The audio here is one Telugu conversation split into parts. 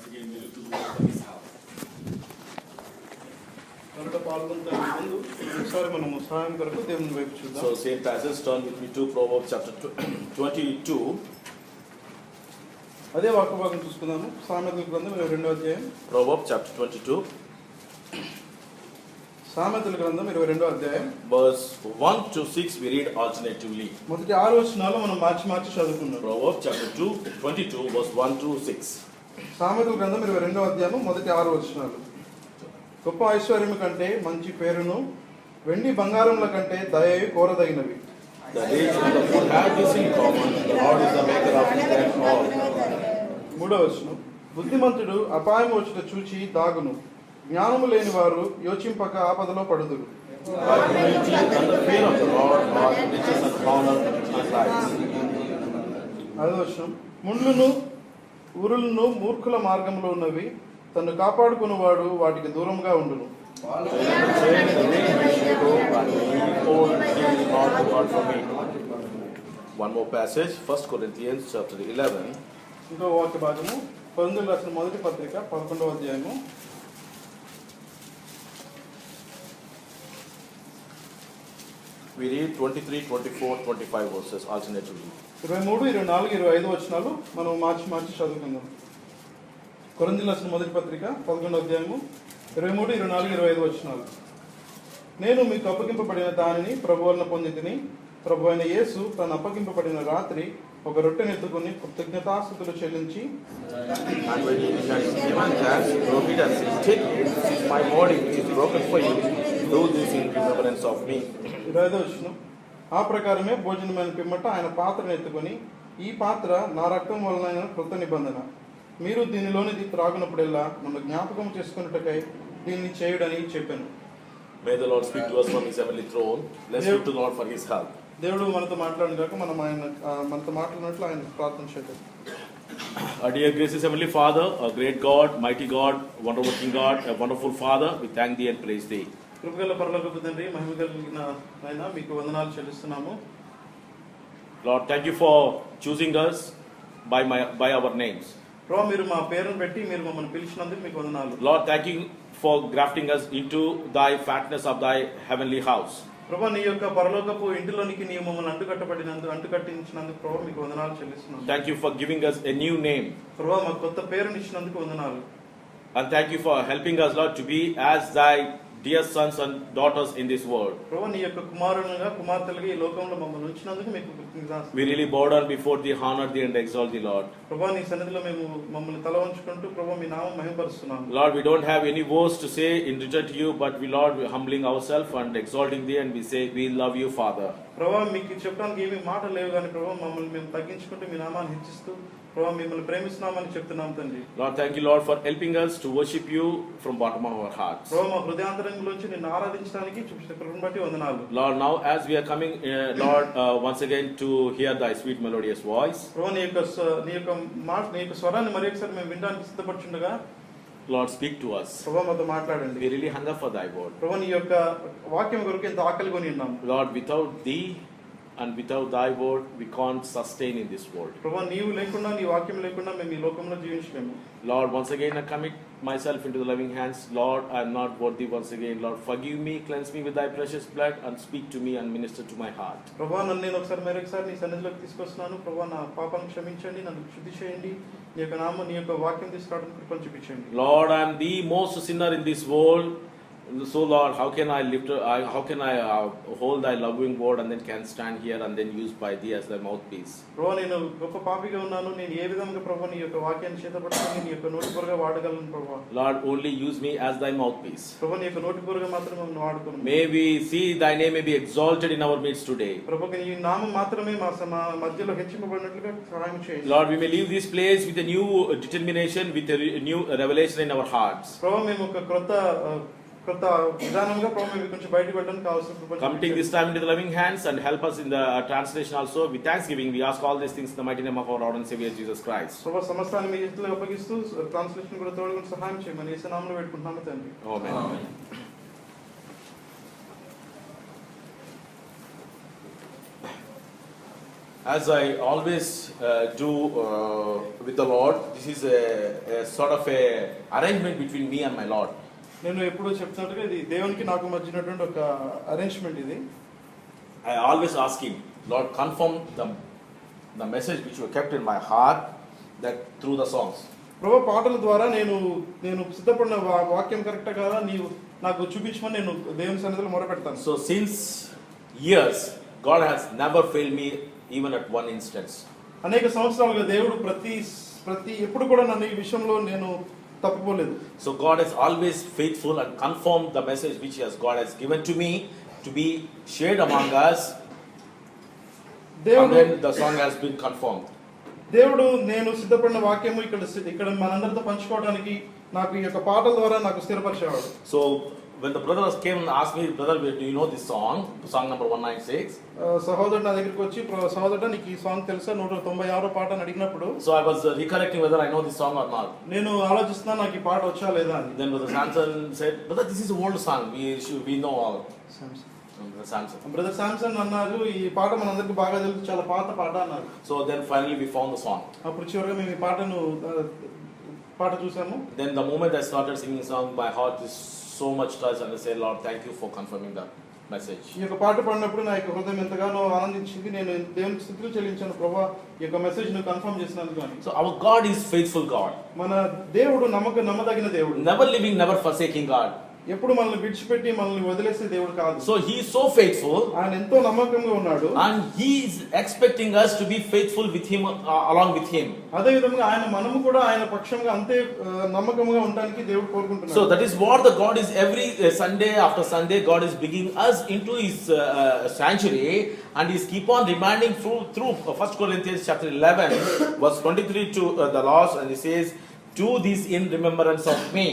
once again we look to the Lord for His help. So same passage, turn with me to Proverbs chapter 22. అదే వాక్య భాగం చూసుకుందాము. సామెతల గ్రంథం 22వ అధ్యాయం. Proverbs chapter 22. సామెతల గ్రంథం 22వ అధ్యాయం. Verse 1 to 6 we read alternatively. మొదటి 6 వచనాలు మనం మార్చి చదువుకుందాం. Proverbs chapter 22 verse 1 to 6. సామెతల గ్రంథం 22వ అధ్యాయం మొదటి 6 వచనాలు. గొప్ప ఐశ్వర్యము కంటే మంచి పేరును, వెండి బంగారముల కంటే దయయు కోరదగినవి. The rich and the poor have this in common. The Lord is the maker of them all. 3వ వచనం. బుద్ధిమంతుడు అపాయం వచ్చుట చూచి దాగును, జ్ఞానము లేని వారు యోచింపక ఆపదలో పడుదురు. By humility and the fear of the Lord are riches and honor and life. 5వ వచనం. ముళ్ళును ఉరులను మూర్ఖుల మార్గంలో ఉన్నవి, తను కాపాడుకున్నవాడు వాటికి దూరంగా ఉండును. One more passage, 1 Corinthians chapter 11. ఇంకో వాక్య భాగము కొరింథీయులకు రాసిన మొదటి పత్రిక 11వ అధ్యాయము. We read 23, 24, 25 verses alternatively. 23, 24, 25 వచనాలు మనం మార్చి చదువుకుందాం. కొరింథీయులకు రాసిన మొదటి పత్రిక 11వ అధ్యాయము 23, 24, 25 వచనాలు. నేను మీకు అప్పగింపబడిన దానిని ప్రభు వలన పొందితిని. ప్రభు అయిన యేసు తను అప్పగింపబడిన రాత్రి ఒక రొట్టెను ఎత్తుకుని కృతజ్ఞతాస్తుతులు చెల్లించి, And when he had given thanks, broke it and said, "Take, this is my body which is broken for you. Do this in remembrance of me." 25వ వచనం. ఆ ప్రకారమే భోజనమైన పిమ్మట ఆయన పాత్రను ఎత్తుకొని, ఈ పాత్ర నా రక్తం వలన కృత నిబంధన. మీరు దీనిలోనిది త్రాగునప్పుడెల్లా నన్ను జ్ఞాపకం చేసుకున్నట్టుకై దీన్ని చేయుడని చెప్పాను. May the Lord speak to us from His heavenly throne. Let's look to the Lord for His help. దేవుడు మనతో మాట్లాడిన కాక మనం మనతో మాట్లాడినట్లు ఆయన ప్రార్థన చేద్దాం. Our dear gracious Heavenly Father, a great God, mighty God, wonder-working God, a wonderful Father, we thank Thee and praise Thee. కృపగల పరలోకపు తండ్రి, మహిమ కలిగిన ఆయన మీకు వందనాలు చెల్లిస్తున్నాము. Lord, thank You for choosing us by our names. ప్రభు, మీరు మా పేరును పెట్టి మీరు మమ్మల్ని పిలిచినందుకు మీకు వందనాలు. Lord, thank You for grafting us into Thy fatness of Thy heavenly house. ప్రభు, నీ యొక్క పరలోకపు ఇంటిలోనికి నీవు మమ్మల్ని అంటుకట్టించినందుకు ప్రభు మీకు వందనాలు చెల్లిస్తున్నాము. Thank You for giving us a new name. ప్రభు, మాకు కొత్త పేరుని ఇచ్చినందుకు వందనాలు. And thank You for helping us, Lord, to be as Thy dear sons and daughters in this world. ప్రభు, నీ యొక్క కుమారులుగా కుమార్తెలుగా ఈ లోకంలో మమ్మల్ని ఉంచినందుకు మీకు కృతజ్ఞతలు. We really bow down before Thee, honor Thee and exalt Thee, Lord. ప్రభు, నీ సన్నిధిలో మేము మమ్మల్ని తల వంచుకుంటూ ప్రభు మీ నామం మహిమపరుస్తున్నాము. Lord, we don't have any words to say in return to You, but Lord, we're humbling ourselves and exalting Thee, and we say, we love You, Father. ప్రభు, మీకు చెప్పడానికి ఏమీ మాటలు లేవు కానీ ప్రభు మమ్మల్ని మేము తగ్గించుకుంటూ మీ నామాన్ని హెచ్చిస్తూ ప్రభు మిమ్మల్ని ప్రేమిస్తున్నామని చెప్తున్నాం తండ్రి. Lord, thank You, Lord, for helping us to worship You from bottom of our hearts. ప్రభు, మా హృదయాంతరంలోంచి నిన్ను ఆరాధించడానికి చూపిన కృపను బట్టి వందనాలు. Lord, now as we are coming, Lord, once again to hear Thy sweet melodious voice. ప్రభు, నీ యొక్క స్వరాన్ని మరి ఒకసారి మేము వినడానికి సిద్ధపడుచుండగా Lord, speak to us. ప్రభు, మాతో మాట్లాడండి. We really hunger for Thy word. ప్రభు, నీ యొక్క వాక్యం కొరకు ఎంత ఆకలి కొని ఉన్నాం. Lord, without Thee and without Thy word, we can't sustain in this world. ప్రభు, నీవు లేకుండా నీ వాక్యం లేకుండా మేము ఈ లోకంలో జీవించలేము. Lord, once again I commit myself into the loving hands. Lord, I am not worthy once again. Lord, forgive me, cleanse me with Thy precious blood, and speak to me and minister to my heart. ప్రభు, నన్ను నేను మరొకసారి నీ సన్నిధిలోకి తీసుకొస్తున్నాను. ప్రభు, నా పాపాన్ని క్షమించండి, నన్ను శుద్ధి చేయండి. నీ యొక్క వాక్యం తీసుకురావడానికి కృపను చూపించండి. Lord, I am the most sinner in this world. So Lord, how can I hold Thy loving word and then can stand here and then use by Thee as Thy mouthpiece? ప్రభు, నేను గొప్ప పాపిగా ఉన్నాను. నేను ఏ విధంగా ప్రభు నీ యొక్క వాక్యాన్ని చేతపట్టుకొని నీ యొక్క నోటిపూరగా వాడగలను ప్రభు. Lord, only use me as Thy mouthpiece. ప్రభు, నీ యొక్క నోటిపూరగా మాత్రమే మమ్మల్ని వాడుకోను. May we see Thy name may be exalted in our midst today. ప్రభు, నీ నామం మాత్రమే మా మధ్యలో హెచ్చింపబడినట్లుగా సహాయం చేయండి. Lord, we may leave this place with a new determination, with a new revelation in our hearts. ప్రభు, మేము ఒక కొత్త విధానంగా ప్రభు మేము కొంచెం బయటకు వెళ్ళడానికి కావాల్సిన కృపను Committing this time into the loving hands and help us in the translation also. With thanksgiving, we ask all these things in the mighty name of our Lord and Savior Jesus Christ. ప్రభు, సమస్తాన్ని మీ చేతిలో అప్పగిస్తూ ట్రాన్స్లేషన్ కూడా తోడుగా సహాయం చేయమని యేసు నామములో వేడుకుంటున్నాము తండ్రి. Amen. As I always do with the Lord, this is a sort of a arrangement between me and my Lord. నేను ఎప్పుడూ చెప్తున్నట్టుగా ఇది దేవునికి నాకు మధ్యనటువంటి ఒక అరేంజ్మెంట్ ఇది. I always ask Him, Lord, confirm the message which you kept in my heart, that through the songs. ప్రభు పాటల ద్వారా నేను సిద్ధపడిన వాక్యం కరెక్టా కాదా నీవు నాకు చూపించమని నేను దేవుని సన్నిధిలో మొరపెడతాను. So since years, God has never failed me even at one instance. అనేక సంవత్సరాలుగా దేవుడు ప్రతి ఎప్పుడు కూడా నన్ను ఈ విషయంలో నేను తప్పిపోలేదు. So God is always faithful and confirmed the message which God has given to me to be shared among us. And then the song has been confirmed. దేవుడు నేను సిద్ధపడిన వాక్యము ఇక్కడ మనందరితో పంచుకోవడానికి నాకు ఈ యొక్క పాటల ద్వారా నాకు స్థిరపరిచేవాడు. So when the brothers came and asked me, brother, do you know this song number 196? సహోదరుడు నా దగ్గరికి వచ్చి, సహోదరుడు నీకు ఈ సాంగ్ తెలుసా 196వ పాట అని అడిగినప్పుడు, so I was recollecting whether I know this song or not. నేను ఆలోచిస్తున్నా నాకు ఈ పాట వచ్చా లేదా అని. Then brother Samson said, brother, this is an old song, we know all. Brother Samson అన్నారు, ఈ పాట మనందరికి బాగా తెలుసు, చాలా పాత పాట అన్నారు. So then finally we found the song. అప్పుడు చివరిగా మేము ఈ పాట చూసాము. Then the moment I started singing song, my heart is so much touched, and I said, Lord, thank you for confirming that message. ఈ యొక్క పాట పాడినప్పుడు నా యొక్క హృదయం ఎంతగానో ఆనందించింది. నేను దేవునికి స్తుతులు చెల్లించాను, ప్రభువా ఈ యొక్క మెసేజ్ ను కన్ఫర్మ్ చేసినందుకు అని. So our God is faithful God. మన దేవుడు నమ్మదగిన దేవుడు. Never leaving, never forsaking God. ఎప్పుడు మనల్ని విడిచిపెట్టి మనల్ని వదిలేసే దేవుడు కాదు. So he is so faithful, ఆయన ఎంతో నమ్మకంగా ఉన్నాడు, and he is expecting us to be faithful with him, along with him. అదే విధంగా మనము కూడా ఆయన పక్షంగా అంతే నమ్మకంగా ఉండడానికి దేవుడు కోరుకుంటున్నాడు. So that is what the God is every Sunday after Sunday God is bringing us into his sanctuary, and he is keep on reminding through 1 Corinthians chapter 11 verse 23 to the last, and he says, do this in remembrance of me.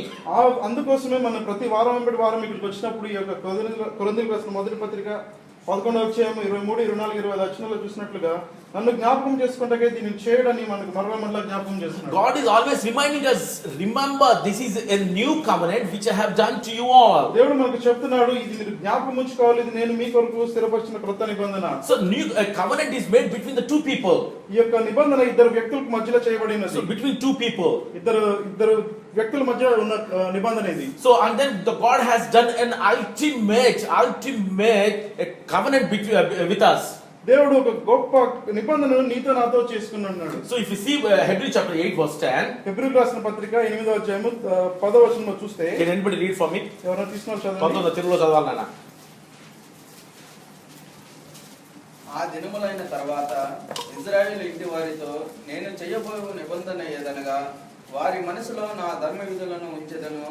అందుకోసమే మనం ప్రతి వారం వెంబడి వారం ఇక్కడికి వచ్చినప్పుడు ఈ యొక్క కొరింథీయులకు రాసిన మొదటి పత్రిక 11వ అధ్యాయం 23, 24, 25 వచనాల్లో చూసినట్లుగా నన్ను జ్ఞాపకం చేసుకుంటే దీన్ని చేయడని మనకు మరలా జ్ఞాపకం చేస్తున్నాడు. God is always reminding us, remember this is a new covenant which I have done to you all. దేవుడు మనకు చెప్తున్నాడు, ఇది మీరు జ్ఞాపకం ఉంచుకోవాలి, ఇది నేను మీ కొరకు స్థిరపరిచిన క్రొత్త నిబంధన. So new covenant is made between the two people. ఈ యొక్క నిబంధన ఇద్దరు వ్యక్తులకు మధ్యలో చేయబడినది. So between two people. ఇద్దరు వ్యక్తుల మధ్య ఉన్న నిబంధన ఇది. So and then the God has done an ultimate covenant with us. దేవుడు ఒక గొప్ప నిబంధనను నీతో నాతో చేసుకున్నాడు. So if you see Hebrews chapter 8 verse 10, హెబ్రీయులకు రాసిన పత్రిక 8వ అధ్యాయము 10వ వచనంలో చూస్తే, can anybody read for me? ఎవరైనా తీసుకున్నారు చదవండి. కొంత తెలుగులో చదవాలి నాన్న. ఆ దినములైన తర్వాత ఇశ్రాయేలు ఇంటి వారితో నేను చేయబోయే నిబంధన ఏదనగా, వారి మనసులో నా ధర్మ విధులను ఉంచెదను,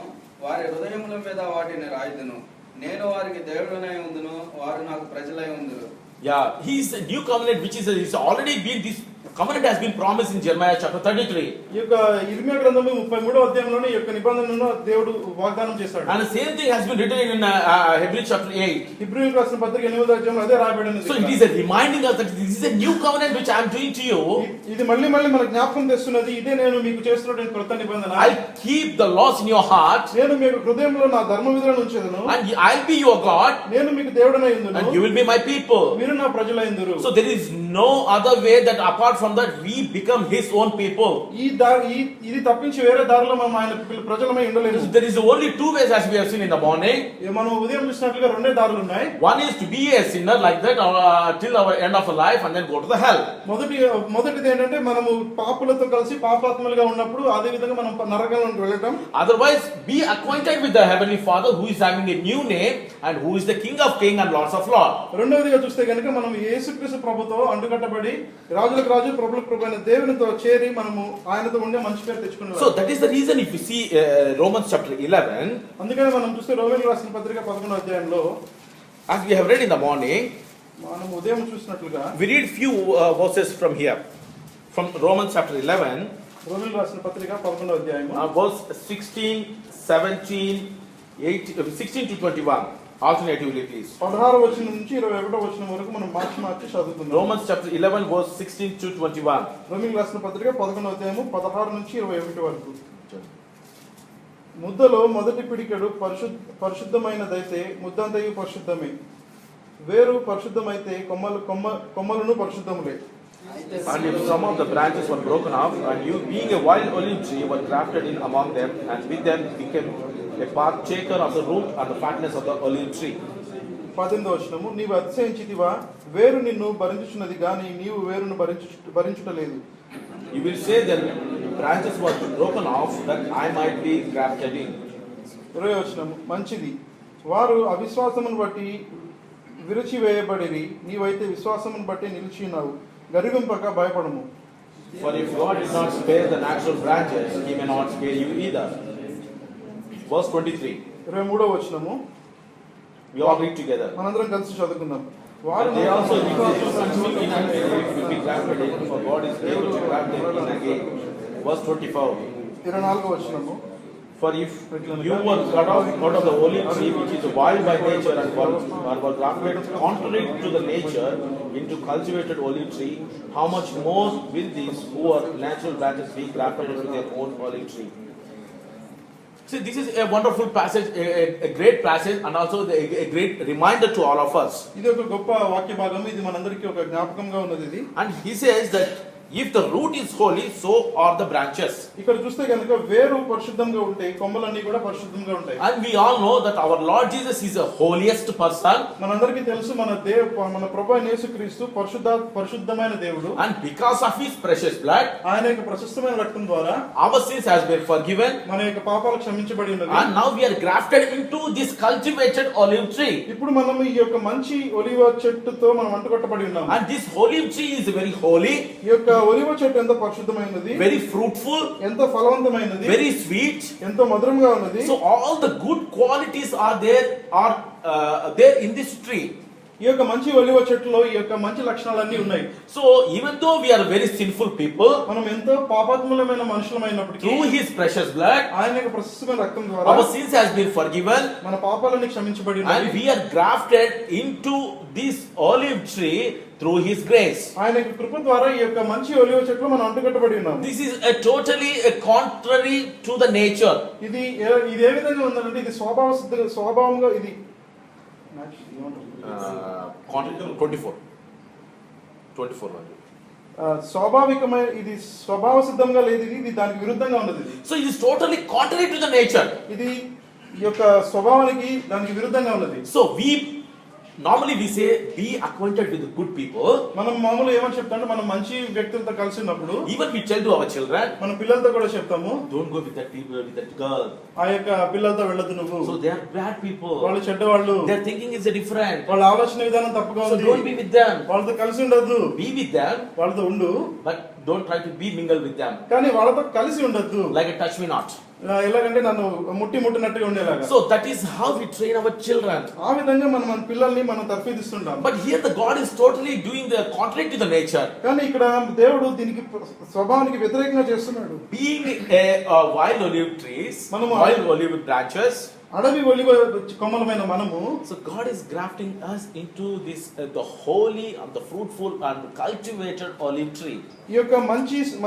వారి హృదయముల మీద వాటిని రాయుదును, నేను వారికి దేవుడనై ఉందును, వారు నాకు ప్రజలై ఉందురు. Yeah, he is a new covenant which is already been, this covenant has been promised in Jeremiah chapter 33. ఈ యొక్క ఇర్మియా గ్రంథము 33వ అధ్యాయంలోనే ఈ యొక్క నిబంధనను దేవుడు వాగ్దానం చేశాడు. And the same thing has been written in Hebrews chapter 8. హెబ్రీయులకు రాసిన పత్రిక 8వ అధ్యాయంలో అదే రాయబడినది. So it is a reminding us that this is a new covenant which I am doing to you. ఇది మళ్ళీ మన జ్ఞాపకం తెస్తున్నది, ఇదే నేను మీకు చేస్తున్నటువంటి క్రొత్త నిబంధన. I'll keep the laws in your heart, నేను మీకు హృదయంలో నా ధర్మ విధులను ఉంచెదను, and I'll be your God, నేను మీకు దేవుడనై ఉందును, and you will be my people. మీరు నా ప్రజలై ఉందురు. So there is no other way that apart from that we become his own people. ఇది తప్పించి వేరే దారిలో మనం ఆయన ప్రజలమై ఉండలేము. There is only two ways as we have seen in the morning. మనం ఉదయం చూసినట్లుగా రెండే దారులు ఉన్నాయి. One is to be a sinner like that till our end of our life and then go to the hell. మొదటిది ఏంటంటే మనము పాపులతో కలిసి పాపాత్మలుగా ఉన్నప్పుడు అదే విధంగా మనం నరకంలోకి వెళ్ళటం. Otherwise be acquainted with the heavenly Father who is having a new name and who is the King of Kings and Lords of Lords. రెండవదిగా చూస్తే కనుక మనం యేసుక్రీస్తు ప్రభుతో అంటుకట్టబడి రాజులకు రాజు ప్రభులకు ప్రభు అయిన దేవునితో చేరి మనము ఆయనతో ఉండే మంచి పేరు తెచ్చుకున్నాం. So that is the reason if you see Romans chapter 11, అందుకని మనం చూస్తే రోమీయులకు రాసిన పత్రిక 11వ అధ్యాయంలో as we have read in the morning, మనం ఉదయం చూసినట్లుగా we read few verses from here, from Romans chapter 11, రోమీయులకు రాసిన పత్రిక 11వ అధ్యాయము verse 16, 17, 16 to 21. Alternatively, please. 16వ వచనం నుంచి 21వ వచనం వరకు మనం మార్చి చదువుకుందాం. Romans chapter 11 verse 16 to 21. రోమీయులకు రాసిన పత్రిక 11వ అధ్యాయము 16 నుంచి 21 వరకు. ముద్దలో మొదటి పిడికెడు పరిశుద్ధమైనదైతే ముద్దంతయు పరిశుద్ధమే, వేరు పరిశుద్ధమైతే కొమ్మలను పరిశుద్ధములే. And if some of the branches were broken off, and you being a wild olive tree were grafted in among them, and with them became a partaker of the root and the fatness of the olive tree. 18వ వచనము, నీవు అతిశయించితివా, వేరు నిన్ను భరించుచున్నది గాని నీవు వేరును భరించుటలేదు. You will say that branches were broken off that I might be grafted in. 20వ వచనము, మంచిది, వారు అవిశ్వాసమును బట్టి విరచివేయబడిరి, నీవైతే విశ్వాసమును బట్టి నిలిచి ఉన్నావు, గర్వింపక భయపడము. For if God did not spare the natural branches, He may not spare you either. Verse 23. 23వ వచనము, We all read together. మనందరం కలిసి చదువుకుందాం. వారు They also will be grafted in, for God is able to graft them in again. Verse 24. 24వ వచనము, For if you were cut off out of the olive tree, which is wild by nature, and were grafted contrary to the nature into cultivated olive tree, how much more will these who are natural branches be grafted into their own olive tree? See, this is a wonderful passage, a great passage, and also a great reminder to all of us. ఇది ఒక గొప్ప వాక్య భాగం, ఇది మనందరికీ ఒక జ్ఞాపకంగా ఉన్నది ఇది. And he says that if the root is holy, so are the branches. ఇక్కడ చూస్తే కనుక వేరు పరిశుద్ధంగా ఉంటాయి, కొమ్మలన్నీ కూడా పరిశుద్ధంగా ఉంటాయి. And we all know that our Lord Jesus is the holiest person. మనందరికీ తెలుసు మన ప్రభువైన యేసుక్రీస్తు పరిశుద్ధమైన దేవుడు. And because of his precious blood, ఆయన యొక్క ప్రశస్తమైన రక్తం ద్వారా our sins has been forgiven. మన యొక్క పాపాలు క్షమించబడి ఉన్నది. And now we are grafted into this cultivated olive tree. ఇప్పుడు మనం ఈ యొక్క మంచి ఒలివ చెట్టుతో మనం అంటుకట్టబడి ఉన్నాం. And this olive tree is very holy. ఈ యొక్క ఒలివ చెట్టు ఎంత పరిశుద్ధమైనది, very fruitful, ఎంత ఫలవంతమైనది, very sweet, ఎంతో మధురంగా ఉన్నది. So all the good qualities are there in this tree. ఈ యొక్క మంచి ఒలివ చెట్టులో ఈ యొక్క మంచి లక్షణాలన్నీ ఉన్నాయి. So even though we are very sinful people, మనం ఎంతో పాపాత్ములమైన మనుషులమైనప్పటికీ through his precious blood, ఆయన యొక్క ప్రశస్తమైన రక్తం ద్వారా our sins has been forgiven, మన పాపాలన్నీ క్షమించబడి ఉన్నాయి. and we are grafted into this olive tree through his grace. ఆయన యొక్క కృప ద్వారా ఈ యొక్క మంచి ఒలివ చెట్టులో మనం అంటుకట్టబడి ఉన్నాం. This is totally contrary to the nature. ఇది ఏ విధంగా ఉందంటే ఇది స్వభావంగా ఇది 24 స్వాభావికమైన ఇది స్వభావ సిద్ధంగా లేదు, ఇది దానికి విరుద్ధంగా ఉన్నది. So it is totally contrary to the nature. ఇది ఈ యొక్క స్వభావానికి దానికి విరుద్ధంగా ఉన్నది. So normally we say be acquainted with the good people. మనం మామూలుగా ఏమని చెప్తామంటే మనం మంచి వ్యక్తులతో కలిసి ఉన్నప్పుడు even we tell to our children, మన పిల్లలతో కూడా చెప్తాము, don't go with that people, with that girl. ఆ యొక్క పిల్లలతో వెళ్ళొద్దు నువ్వు. So they are bad people. వాళ్ళు చెడ్డవాళ్ళు. Their thinking is different. వాళ్ళ ఆలోచన విధానం తప్పుగా ఉంది. So don't be with them. వాళ్ళతో కలిసి ఉండొద్దు. Be with them, వాళ్ళతో ఉండు, but don't try to be mingle with them. కానీ వాళ్ళతో కలిసి ఉండొద్దు. Like a touch me not. ఎలాగంటే నన్ను ముట్టినట్టుగా ఉండేలాగా. So that is how we train our children. ఆ విధంగా మనం మన పిల్లల్ని మనం తర్ఫీదిస్తుంటాం. But here the God is totally doing the contrary to the nature. కానీ ఇక్కడ దేవుడు దీనికి స్వభావానికి వ్యతిరేకంగా చేస్తున్నాడు. Being a wild olive trees, wild olive branches, అడవి ఒలివ కొమ్మలమైన మనము, so God is grafting us into this the holy and the fruitful and cultivated olive tree. ఈ యొక్క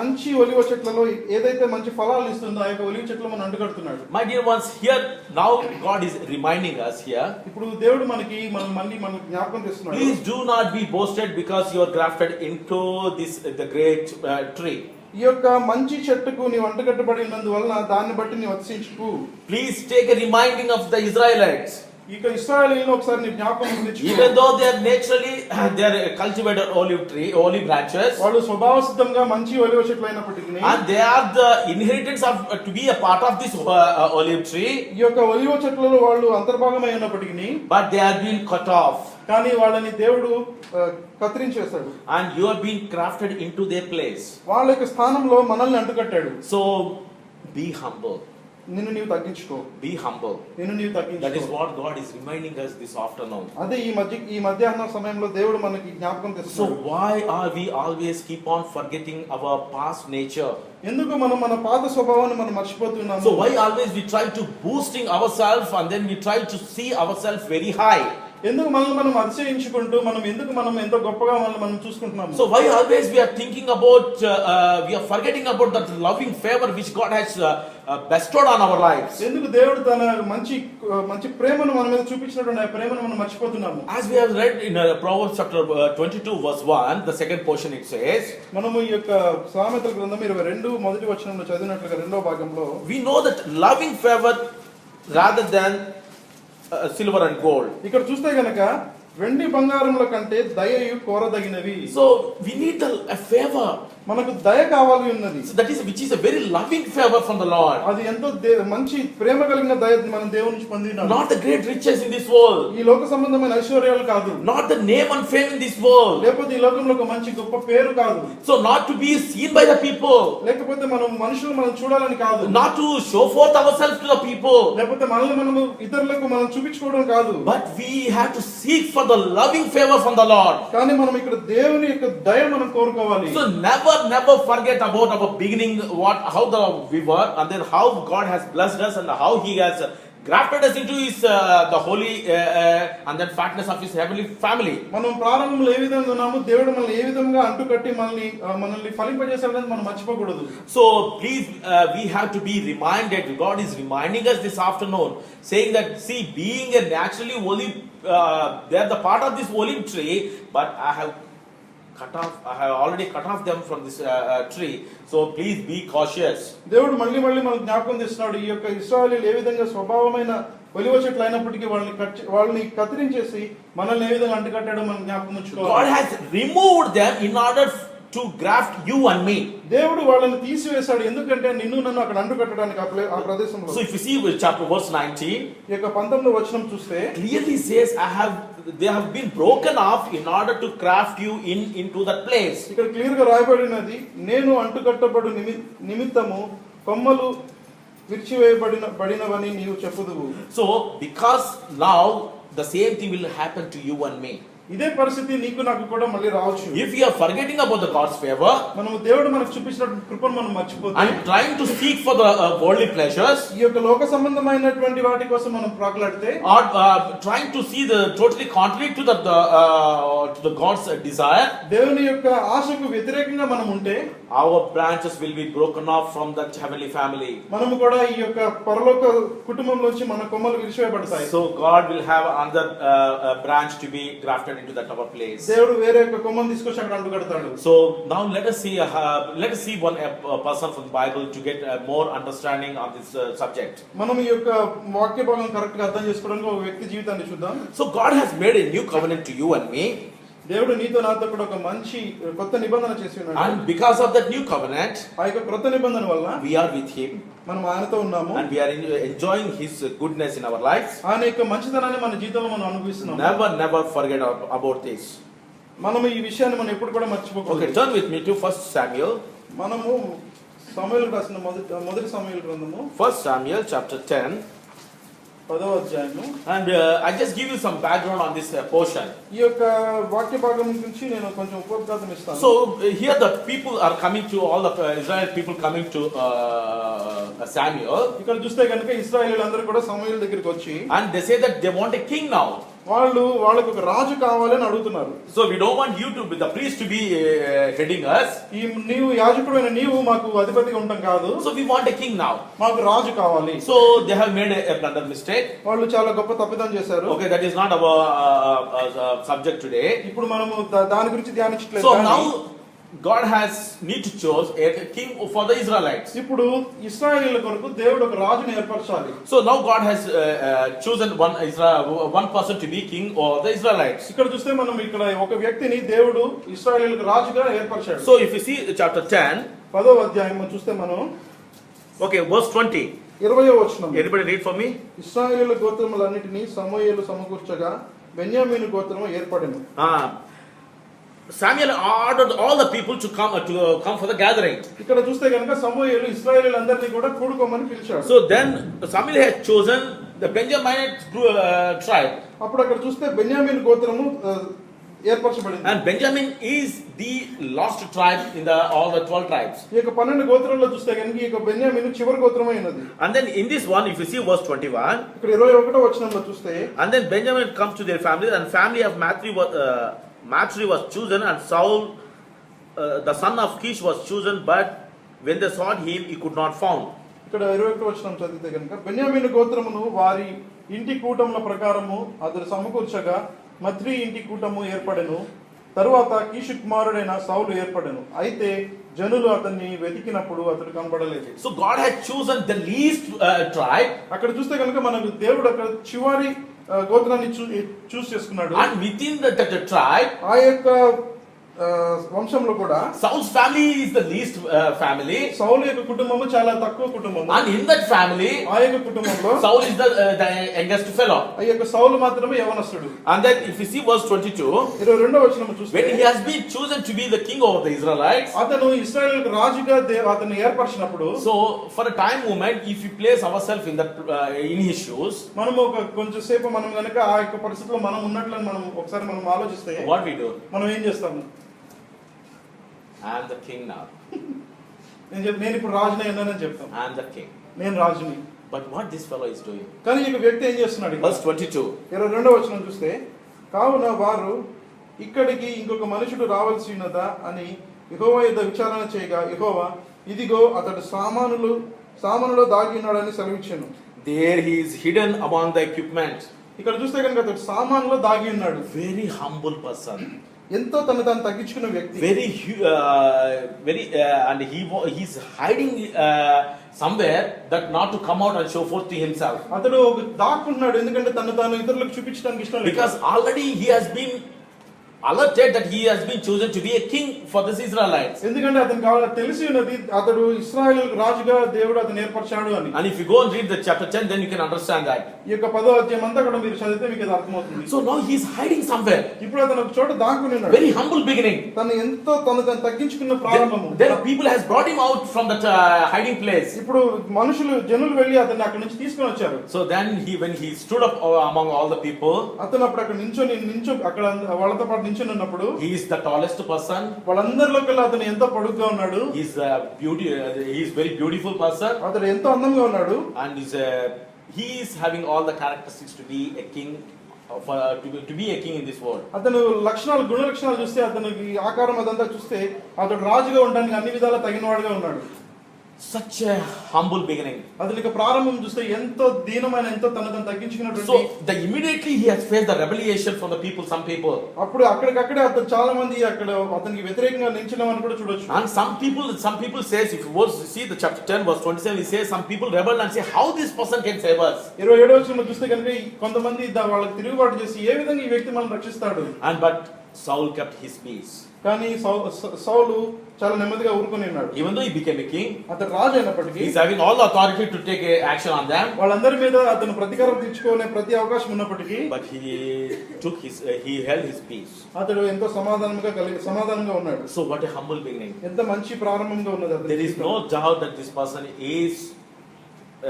మంచి ఒలివ చెట్లలో ఏదైతే మంచి ఫలాలు ఇస్తుందో ఆ యొక్క ఒలివ చెట్లు మనం అంటుకడుతున్నాడు. My dear ones, here now God is reminding us here. ఇప్పుడు దేవుడు మళ్ళీ మనకు జ్ఞాపకం చేస్తున్నాడు. Please do not be boasted because you are grafted into this the great tree. ఈ యొక్క మంచి చెట్టుకు నీవు అంటుకట్టబడి ఉన్నందువలన దాన్ని బట్టి నీవు అతిశయించుకు. Please take a reminding of the Israelites. ఇక ఇశ్రాయేలీయులను ఒకసారి నీ జ్ఞాపకం తెచ్చుకో. Even though they are naturally they are cultivated olive branches, వాళ్ళు స్వభావ సిద్ధంగా మంచి ఒలివ చెట్లు అయినప్పటికీ, and they are the inheritance of to be a part of this olive tree, ఈ యొక్క ఒలివ చెట్లలో వాళ్ళు అంతర్భాగమై ఉన్నప్పటికీ, but they are being cut off. కానీ వాళ్ళని దేవుడు కత్తిరించేశాడు. And you are being grafted into their place. వాళ్ళ యొక్క స్థానంలో మనల్ని అంటుకట్టాడు. So be humble. నిన్ను నీవు తగ్గించుకో. Be humble. నిన్ను నీవు తగ్గించుకో. That is what God is reminding us this afternoon. అదే ఈ మధ్యాహ్నం సమయంలో దేవుడు మనకి జ్ఞాపకం So తెస్తున్నాడు. why are we always keep on forgetting our past nature? ఎందుకు మనం మన పాత స్వభావాన్ని మనం మర్చిపోతున్నాము? So why always we try to boosting ourselves and then we try to see ourselves very high? ఎందుకు మనల్ని మనం అతిశయించుకుంటూ మనం ఎందుకు మనం ఎంతో గొప్పగా మనల్ని మనం చూసుకుంటున్నాము? So why always we are thinking about, we are forgetting about that loving favor which God has bestowed on our lives. ఎందుకు దేవుడు తన మంచి మంచి ప్రేమను మన మీద చూపించినటువంటి ఆ ప్రేమను మనం మర్చిపోతున్నాము? As we have read in Proverbs chapter 22 verse 1, the second portion it says, మనము ఈ యొక్క సామెతల గ్రంథం 22 మొదటి వచనంలో చదివినట్లుగా రెండో భాగంలో we know that loving favor rather than silver and gold. ఇక్కడ చూస్తే గనక వెండి బంగారముల కంటే దయయు కోరదగినవి. So we need a favor. మనకు దయ కావాలి ఉన్నది. So that is which is a very loving favor from the Lord. అది ఎంతో మంచి ప్రేమ కలిగిన దయ మనం దేవుని నుంచి పొందినాము. Not the great riches in this world. ఈ లోక సంబంధమైన ఐశ్వర్యాలు కాదు. Not the name and fame in this world. లేకపోతే ఈ లోకంలో ఒక మంచి గొప్ప పేరు కాదు. So not to be seen by the people. లేకపోతే మనం మనుషులు మనం చూడాలని కాదు. Not to show forth ourselves to the people. లేకపోతే మనల్ని మనము ఇతరులకు మనం చూపించుకోవడం కాదు. But we have to seek for the loving favor from the Lord. కానీ మనం ఇక్కడ దేవుని యొక్క దయ మనం కోరుకోవాలి. So never forget about our beginning, how we were, and then how God has blessed us and how He has grafted us into His the holy and then fatness of His heavenly family. మనం ప్రారంభంలో ఏ విధంగా ఉన్నాము, దేవుడు మనల్ని ఏ విధంగా అంటుకట్టి మనల్ని ఫలింపజేశాడని మనం మర్చిపోకూడదు. So please, we have to be reminded. God is reminding us this afternoon, saying that see, being a naturally olive, they are the part of this olive tree, but I have already cut off them from this tree. So please be cautious. దేవుడు మళ్ళీ మనకు జ్ఞాపకం చేస్తున్నాడు. ఈ యొక్క ఇశ్రాయేలీయులు ఏ విధంగా స్వభావమైన ఒలివ చెట్లు అయినప్పటికీ వాళ్ళని కత్తిరించేసి మనల్ని ఏ విధంగా అంటుకట్టాడో మనం జ్ఞాపకం ఉంచుకోవాలి. God has removed them in order to graft you and me. దేవుడు వాళ్ళని తీసివేశాడు ఎందుకంటే నిన్ను నన్ను అక్కడ అంటుకట్టడానికి ఆ ప్రదేశంలో. So if you see chapter verse 19, ఈ యొక్క 19వ వచనం చూస్తే clearly says they have been broken off in order to graft you into that place. ఇక్కడ క్లియర్ గా రాయబడినది, నేను అంటుకట్టబడు నిమిత్తము కొమ్మలు విరిచివేయబడినవని నీవు చెప్పుదువు. So because now the same thing will happen to you and me. ఇదే పరిస్థితి నీకు నాకు కూడా మళ్ళీ రావచ్చు. If you are forgetting about the God's favor, మనము దేవుడు మనకు చూపించినటువంటి కృపను మనం మర్చిపోతే, and trying to seek for the worldly pleasures, ఈ యొక్క లోక సంబంధమైనటువంటి వాటి కోసం మనం ప్రాకులాడితే, or trying to see the totally contrary to the God's desire, దేవుని యొక్క ఆశకు వ్యతిరేకంగా మనం ఉంటే, our branches will be broken off from that heavenly family. మనము కూడా ఈ యొక్క పరలోక కుటుంబంలోంచి మన కొమ్మలు విరిచివేయబడతాయి. So God will have another branch to be grafted into that our place. దేవుడు వేరే యొక్క కొమ్మను తీసుకొచ్చి అక్కడ అంటుకడతాడు. So now let us see one person from the Bible to get more understanding on this subject. మనం ఈ యొక్క వాక్య భాగం కరెక్ట్ గా అర్థం చేసుకోవడానికి ఒక వ్యక్తి జీవితాన్ని చూద్దాం. So God has made a new covenant to you and me. దేవుడు నీతో నాతో కూడా ఒక మంచి కొత్త నిబంధన చేసి ఉన్నాడు. And because of that new covenant, ఆ యొక్క కొత్త నిబంధన వల్ల we are with Him. మనం ఆయనతో ఉన్నాము. And we are enjoying His goodness in our lives. ఆయన యొక్క మంచితనాన్ని మన జీవితంలో మనం అనుభవిస్తున్నాము. Never forget about this. మనం ఈ విషయాన్ని మనం ఎప్పుడు కూడా మర్చిపోకూడదు. Okay, turn with me to 1 Samuel. మనము సమూయేలు రాసిన మొదటి సమూయేలు గ్రంథము 1 Samuel chapter 10. 10వ అధ్యాయము. And I just give you some background on this portion. ఈ యొక్క వాక్య భాగం గురించి నేను కొంచెం ఉపోద్ఘాతం ఇస్తాను. So here the people are coming to, all the Israel people coming to Samuel. ఇక్కడ చూస్తే కనుక ఇశ్రాయేలీయులందరూ కూడా సమూయేలు దగ్గరికి వచ్చి, And they say that they want a king now. వాళ్ళకు ఒక రాజు కావాలని అడుగుతున్నారు. So we don't want you to be the priest to be heading us. నీవు యాజకుడైన నీవు మాకు అధిపతిగా ఉండటం కాదు. So we want a king now. మాకు రాజు కావాలి. So they have made a blunder mistake. వాళ్ళు చాలా గొప్ప తప్పిదం చేశారు. Okay, that is not our subject today. ఇప్పుడు మనము దాని గురించి ధ్యానించట్లేదు. So now God has need to choose a king for the Israelites. ఇప్పుడు ఇశ్రాయేలీయుల కొరకు దేవుడు ఒక రాజుని ఏర్పరచాలి. So now God has chosen one person to be king over the Israelites. ఇక్కడ చూస్తే మనం ఇక్కడ ఒక వ్యక్తిని దేవుడు ఇశ్రాయేలీయులకు రాజుగా ఏర్పరిచాడు. So if you see chapter 10, 10వ అధ్యాయం చూస్తే మనం, okay, verse 20. 20వ వచనం. Anybody read for me? ఇశ్రాయేలీయుల గోత్రములన్నిటిని సమూయేలు సమకూర్చగా బెన్యామీను గోత్రము ఏర్పడెను. Samuel ordered all the people to come for the gathering. ఇక్కడ చూస్తే గనుక సమూయేలు ఇశ్రాయేలీయులందరినీ కూడా కూడుకోమని పిలిచాడు. So then Samuel had chosen the Benjaminite tribe. అప్పుడు అక్కడ చూస్తే బెన్యామీను గోత్రము ఏర్పరచబడింది. And Benjamin is the lost tribe in the all the 12 tribes. ఈ యొక్క 12 గోత్రాల్లో చూస్తే కనుక ఈ యొక్క బెన్యామీను చివరి గోత్రమై ఉన్నది. And then in this one, if you see verse 21, ఇక్కడ 21వ వచనంలో చూస్తే and then Benjamin comes to their family, and family of Matri was chosen, and Saul, the son of Kish, was chosen, but when they sought him, he could not found. ఇక్కడ 21వ వచనం చదివితే కనుక బెన్యామీను గోత్రమును వారి ఇంటి కూటముల ప్రకారము అతడు సమకూర్చగా మత్రి ఇంటి కూటము ఏర్పడెను. తరువాత కీషు కుమారుడైన సౌలు ఏర్పడెను. అయితే జనులు అతన్ని వెతికినప్పుడు అతడు కనబడలేదు. So God had chosen the least tribe, అక్కడ చూస్తే కనుక మనకు దేవుడు అక్కడ చివరి గోత్రాన్ని చూస్ చేసుకున్నాడు. and within the tribe, ఆ యొక్క వంశంలో కూడా Saul's family is the least family, సౌలు యొక్క కుటుంబము చాలా తక్కువ కుటుంబము. and in that family, ఆ యొక్క కుటుంబంలో Saul is the youngest fellow. ఆ యొక్క సౌలు మాత్రమే యవనస్తుడు. And then if you see verse 22, 22వ వచనం చూస్తే when he has been chosen to be the king over the Israelites, అతను ఇశ్రాయేలుకు రాజుగా అతను ఏర్పరిచినప్పుడు, so for a time moment, if you place ourselves in that in his shoes, మనము ఒక కొంచెం సేపు మనం గనక ఆ యొక్క పరిస్థితిలో మనం ఉన్నట్లని మనం ఒకసారి మనం ఆలోచిస్తే what we do? మనం ఏం చేస్తాము? I am the king now. నేను ఇప్పుడు రాజునే ఉన్నానని చెప్తాం. I am the king. నేను రాజుని. But what this fellow is doing? కానీ ఈ వ్యక్తి ఏం చేస్తున్నాడు? Verse 22. 22వ వచనం చూస్తే, కావున వారు ఇక్కడికి ఇంకొక మనుషుడు రావాల్సి ఉన్నదా అని యెహోవా యొద్ద విచారణ చేయగా, యెహోవా ఇదిగో అతడు సామానులో దాగి ఉన్నాడని సెలవిచ్చాను. There he is hidden among the equipment. ఇక్కడ చూస్తే కనుక అతడు సామానులో దాగి ఉన్నాడు. Very humble person. ఎంతో తను తాను తగ్గించుకున్న వ్యక్తి. And he's hiding somewhere that not to come out and show forth to himself. అతడు దాక్కున్నాడు ఎందుకంటే తను తాను ఇతరులకు చూపించడానికి ఇష్టం లేదు. Because already he has been alerted that he has been chosen to be a king for this Israelites. ఎందుకంటే అతనికి తెలిసి ఉన్నది అతడు ఇశ్రాయేలుకు రాజుగా దేవుడు అతను ఏర్పరిచాడు అని. And if you go and read the chapter 10, then you can understand that. ఈ యొక్క 10వ అధ్యాయం అంతా కూడా మీరు చదివితే మీకు అది అర్థమవుతుంది. So now he is hiding somewhere. ఇప్పుడు అతను ఒక చోట దాక్కుని ఉన్నాడు. Very humble beginning. తను ఎంతో తను తగ్గించుకున్న ప్రారంభము. There are people has brought him out from that hiding place. ఇప్పుడు జనులు వెళ్ళి అతన్ని అక్కడి నుంచి తీసుకొని వచ్చారు. So then when he stood up among all the people, అతను అప్పుడు అక్కడ నించొని అక్కడ వాళ్ళతో పాటు నించొని ఉన్నప్పుడు, he is the tallest person. వాళ్ళందరిలోకెల్లా అతను ఎంతో పొడుగ్గా ఉన్నాడు. He is very beautiful person. అతడు ఎంతో అందంగా ఉన్నాడు. And he is having all the characteristics to be a king, to be a king in this world. అతను గుణ లక్షణాలు చూస్తే, అతనికి ఆకారం అదంతా చూస్తే అతడు రాజుగా ఉండడానికి అన్ని విధాలా తగినవాడుగా ఉన్నాడు. Such a humble beginning. అతనికి ప్రారంభం చూస్తే ఎంతో దీనమైన, ఎంతో తనను తగ్గించుకున్నటువంటి. So immediately he has faced the rebellion from the people, some people. అప్పుడు అక్కడికక్కడే అతను చాలా మంది అక్కడ అతనికి వ్యతిరేకంగా నిలిచినవని కూడా చూడొచ్చు. And some people says, if you see the chapter 10 verse 27, he says some people rebelled and say, how this person can save us? 27వ వచనంలో చూస్తే కనుక కొంతమంది వాళ్ళకి తిరుగుబాటు చేసి ఏ విధంగా ఈ వ్యక్తి మనల్ని రక్షిస్తాడు. But Saul kept his peace. కానీ సౌలు చాలా నెమ్మదిగా ఊరుకొని ఉన్నాడు. Even though he became a king, అతను రాజు అయినప్పటికీ he is having all the authority to take action on them. వాళ్ళందరి మీద అతను ప్రతీకారం తీర్చుకునే ప్రతి అవకాశం ఉన్నప్పటికీ, But he held his peace. అతడు ఎంతో సమాధానంగా ఉన్నాడు. So what a humble beginning. ఎంత మంచి ప్రారంభంగా ఉన్నది అతని. There is no doubt that this person is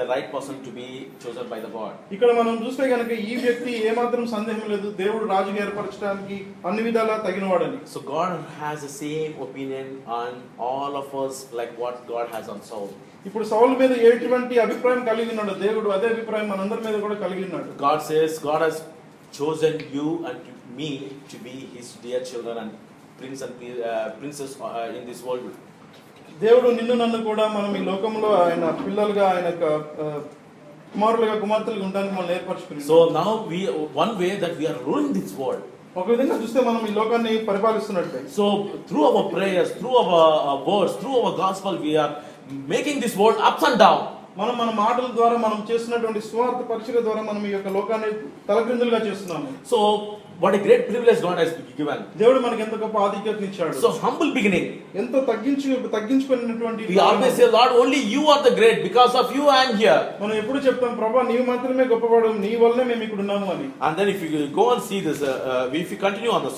a right person to be chosen by the God. ఇక్కడ మనం చూస్తే గనుక ఈ వ్యక్తి ఏమాత్రం సందేహం లేదు, దేవుడు రాజుగా ఏర్పరచడానికి అన్ని విధాలా తగినవాడని. So God has the same opinion on all of us like what God has on Saul. ఇప్పుడు సౌలు మీద ఎటువంటి అభిప్రాయం కలిగి ఉన్నాడు, దేవుడు అదే అభిప్రాయం మనందరి మీద కూడా కలిగి ఉన్నాడు. God says God has chosen you and me to be his dear children and princes in this world. దేవుడు నిన్ను నన్ను కూడా మనం ఈ లోకంలో ఆయన పిల్లలుగా, ఆయన కుమారులుగా, కుమార్తెలుగా ఉండడానికి మనం ఏర్పరచుకున్నాం. So now one way that we are ruling this world. ఒక విధంగా చూస్తే మనం ఈ లోకాన్ని పరిపాలిస్తున్నట్లే. So through our prayers, through our words, through our gospel, we are making this world ups and down. మన మాటల ద్వారా మనం చేస్తున్నటువంటి స్వార్థ పరిచర్య ద్వారా మనం ఈ యొక్క లోకాన్ని తలక్రిందులుగా చేస్తున్నాము. So what a great privilege God has given. దేవుడు మనకి ఎంత గొప్ప ఆధిక్యతను ఇచ్చాడు. So humble beginning. ఎంతో తగ్గించుకున్నటువంటి. We always say, Lord, only you are the great, because of you I am here. మనం ఎప్పుడు చెప్తాం, ప్రభువా నీవు మాత్రమే గొప్పవాడు, నీ వల్లనే మేము ఇక్కడ ఉన్నాము అని. And then if you go and see this, if you continue on the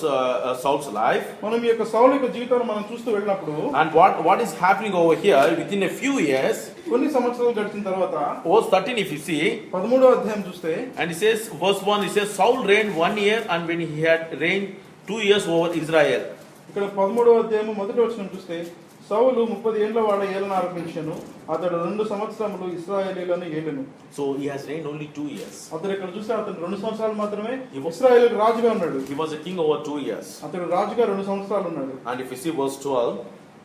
Saul's life, మనం ఈ యొక్క సౌలు యొక్క జీవితాన్ని మనం చూస్తూ వెళ్ళినప్పుడు, and what is happening over here within a few years, కొన్ని సంవత్సరాలు గడిచిన తర్వాత, verse 13 if you see, 13వ అధ్యాయం చూస్తే, and it says verse 1, it says Saul reigned 1 year, and when he had reigned 2 years over Israel. ఇక్కడ 13వ అధ్యాయము మొదటి వచనం చూస్తే సౌలు 30 ఏండ్ల వాడ ఏలన ఆరంభించెను. అతడు 2 సంవత్సరములు ఇశ్రాయేలీయులను ఏలెను. So he has reigned only 2 years. అతడు ఇక్కడ చూస్తే అతను 2 సంవత్సరాలు మాత్రమే ఇశ్రాయేలుకు రాజుగా ఉన్నాడు. He was a king over 2 years. అతడు రాజుగా 2 సంవత్సరాలు ఉన్నాడు. And if you see verse 12,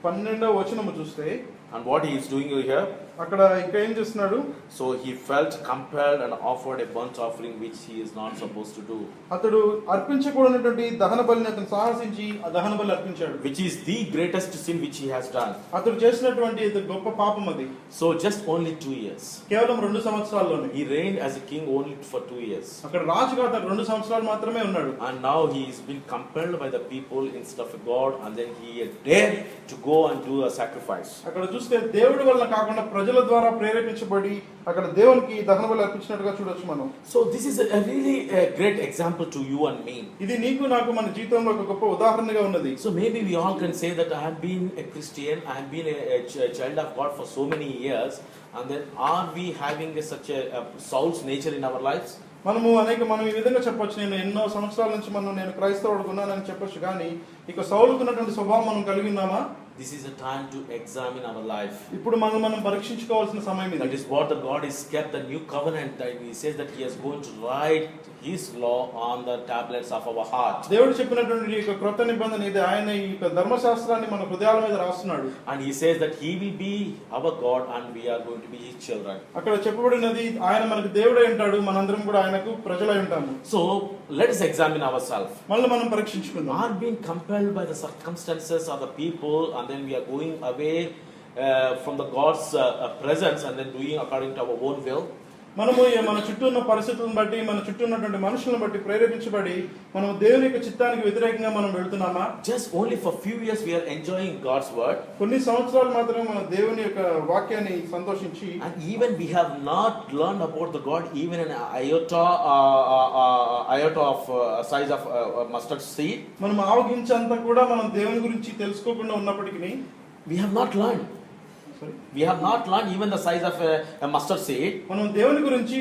12వ వచనము చూస్తే and what he is doing here, అక్కడ ఇంకా ఏం చేస్తున్నాడు? so he felt compelled and offered a burnt offering which he is not supposed to do, అతడు అర్పించకూడనటువంటి దహన బలిని అతను సాహసించి ఆ దహన బలి అర్పించాడు. which is the greatest sin which he has done. అతడు చేసినటువంటి ఇది గొప్ప పాపం అది. So just only 2 years. కేవలం 2 సంవత్సరాల్లోనే He reigned as a king only for 2 years. అక్కడ రాజుగా అతను 2 సంవత్సరాలు మాత్రమే ఉన్నాడు. And now he is being compelled by the people instead of God, and then he dared to go and do a sacrifice. అక్కడ చూస్తే దేవుడి వలన కాకుండా ప్రజల ద్వారా ప్రేరేపించబడి అక్కడ దేవునికి దహన బలి అర్పించినట్టుగా చూడొచ్చు మనం. So this is a really a great example to you and me. ఇది నీకు నాకు మన జీవితంలో ఒక గొప్ప ఉదాహరణగా ఉన్నది. So maybe we all can say that I have been a Christian, I have been a child of God for so many years, and then are we having such a Saul's nature in our lives? మనం ఈ విధంగా చెప్పొచ్చు, నేను ఎన్నో సంవత్సరాల నుంచి నేను క్రైస్తవుడిగా ఉన్నానని చెప్పొచ్చు, కానీ ఇక సౌలుకున్నటువంటి స్వభావం మనం కలిగి ఉన్నామా? This is a time to examine our life. ఇప్పుడు మనం పరీక్షించుకోవాల్సిన సమయం ఇది. That is what the God is kept the new covenant, that he says that he is going to write his law on the tablets of our heart. దేవుడు చెప్పినటువంటి ఈ క్రొత్త నిబంధన ఇది. ఆయన ఈ ధర్మశాస్త్రాన్ని మన హృదయాల మీద రాస్తున్నాడు. And he says that he will be our God and we are going to be his children. అక్కడ చెప్పబడినది ఆయన మనకు దేవుడై ఉంటాడు, మనందరం కూడా ఆయనకు ప్రజలై ఉంటాము. So let us examine ourselves. మళ్ళీ మనం పరీక్షించుకుందాం. Are being compelled by the circumstances of the people, and then we are going away from the God's presence and then doing according to our own will? మనము మన చుట్టూ ఉన్న పరిస్థితులను బట్టి, మన చుట్టూ ఉన్నటువంటి మనుషులను బట్టి ప్రేరేపించబడి మనం దేవుని యొక్క చిత్తానికి వ్యతిరేకంగా మనం వెళ్తున్నామా? Just only for few years we are enjoying God's word, కొన్ని సంవత్సరాలు మాత్రమే మన దేవుని యొక్క వాక్యాన్ని సంతోషించి, and even we have not learned about the God even an iota of size of mustard seed. మనం ఆవగించంత కూడా మనం దేవుని గురించి తెలుసుకోకుండా ఉన్నప్పటికీ We have not learned. We have not learned even the size of a mustard seed. మనం దేవుని గురించి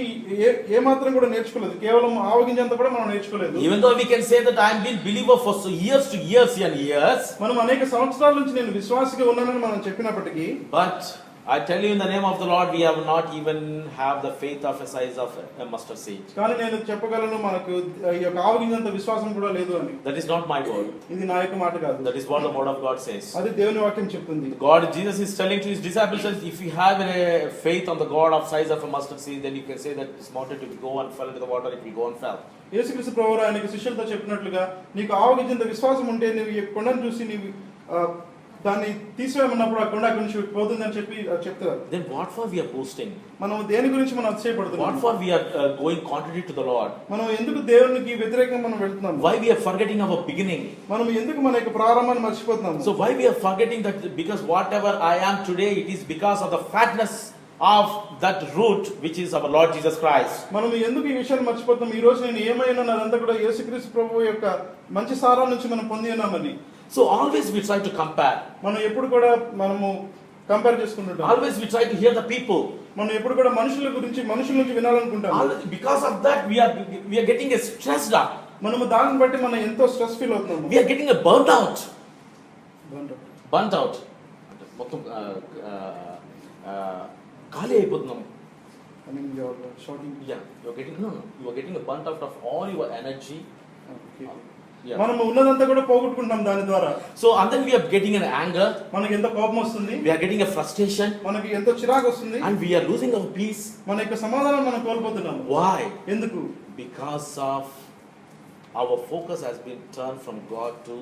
ఏ మాత్రం కూడా నేర్చుకోలేదు. కేవలం ఆవగించంత కూడా మనం నేర్చుకోలేదు. Even though we can say that I have been believer for years to years and years. మనం అనేక సంవత్సరాల నుంచి నేను విశ్వాసిగా ఉన్నానని మనం చెప్పినప్పటికీ, But I tell you in the name of the Lord, we have not even have the faith of a size of a mustard seed. కానీ నేను చెప్పగలను మనకు ఈ యొక్క ఆవగించంత విశ్వాసం కూడా లేదు అని. That is not my word. ఇది నా యొక్క మాట కాదు. That is what the word of God says. అది దేవుని వాక్యం చెప్తుంది. God, Jesus is telling to his disciples that if you have a faith on the God of size of a mustard seed, then you can say that this mountain will go and fall into the water, it will go and fall. యేసుక్రీస్తు ప్రభువు ఆయనకు శిష్యులతో చెప్పినట్లుగా, నీకు ఆవగించంత విశ్వాసం ఉంటే నువ్వు ఈ కొండను చూసి నీవు దాన్ని తీసివేయమన్నప్పుడు ఆ కొండ అక్కడి నుంచి పోతుందని చెప్తారు. Then what for we are boasting? మనం దేని గురించి మనం అతిశయపడుతున్నాం? What for we are going contrary to the Lord? మనం ఎందుకు దేవునికి వ్యతిరేకంగా మనం వెళ్తున్నాం? Why we are forgetting our beginning? మనం ఎందుకు మన యొక్క ప్రారంభాన్ని మర్చిపోతున్నాము? So why we are forgetting that because whatever I am today, it is because of the fatness of that root which is our Lord Jesus Christ. మనం ఎందుకు ఈ విషయాన్ని మర్చిపోతాం? ఈ రోజు నేను ఏమైనా అదంతా కూడా యేసుక్రీస్తు ప్రభువు యొక్క మంచి సారాల నుంచి మనం పొంది ఉన్నామని. So always we try to compare. మనం ఎప్పుడు కూడా మనము compare చేసుకుంటుంటాం. Always we try to hear the people. మనం ఎప్పుడు కూడా మనుషుల నుంచి వినాలనుకుంటాం. Because of that we are getting a stressed up. మనము దాన్ని బట్టి మనం ఎంతో స్ట్రెస్ ఫీల్ అవుతున్నాము. We are getting a burnt out. మొత్తం ఖాళీ అయిపోతున్నాం. I mean you are shouting. Yeah, you are getting a burnt out of all your energy. Okay. Yeah. మనం ఉన్నదంతా కూడా పోగొట్టుకుంటాం దాని ద్వారా. So and then we are getting an anger. మనకి ఎంత కోపం వస్తుంది. We are getting a frustration. మనకి ఎంతో చిరాకు వస్తుంది. And we are losing our peace. మన యొక్క సమాధానం మనం కోల్పోతున్నాం. Why? ఎందుకు? Because of our focus has been turned from God to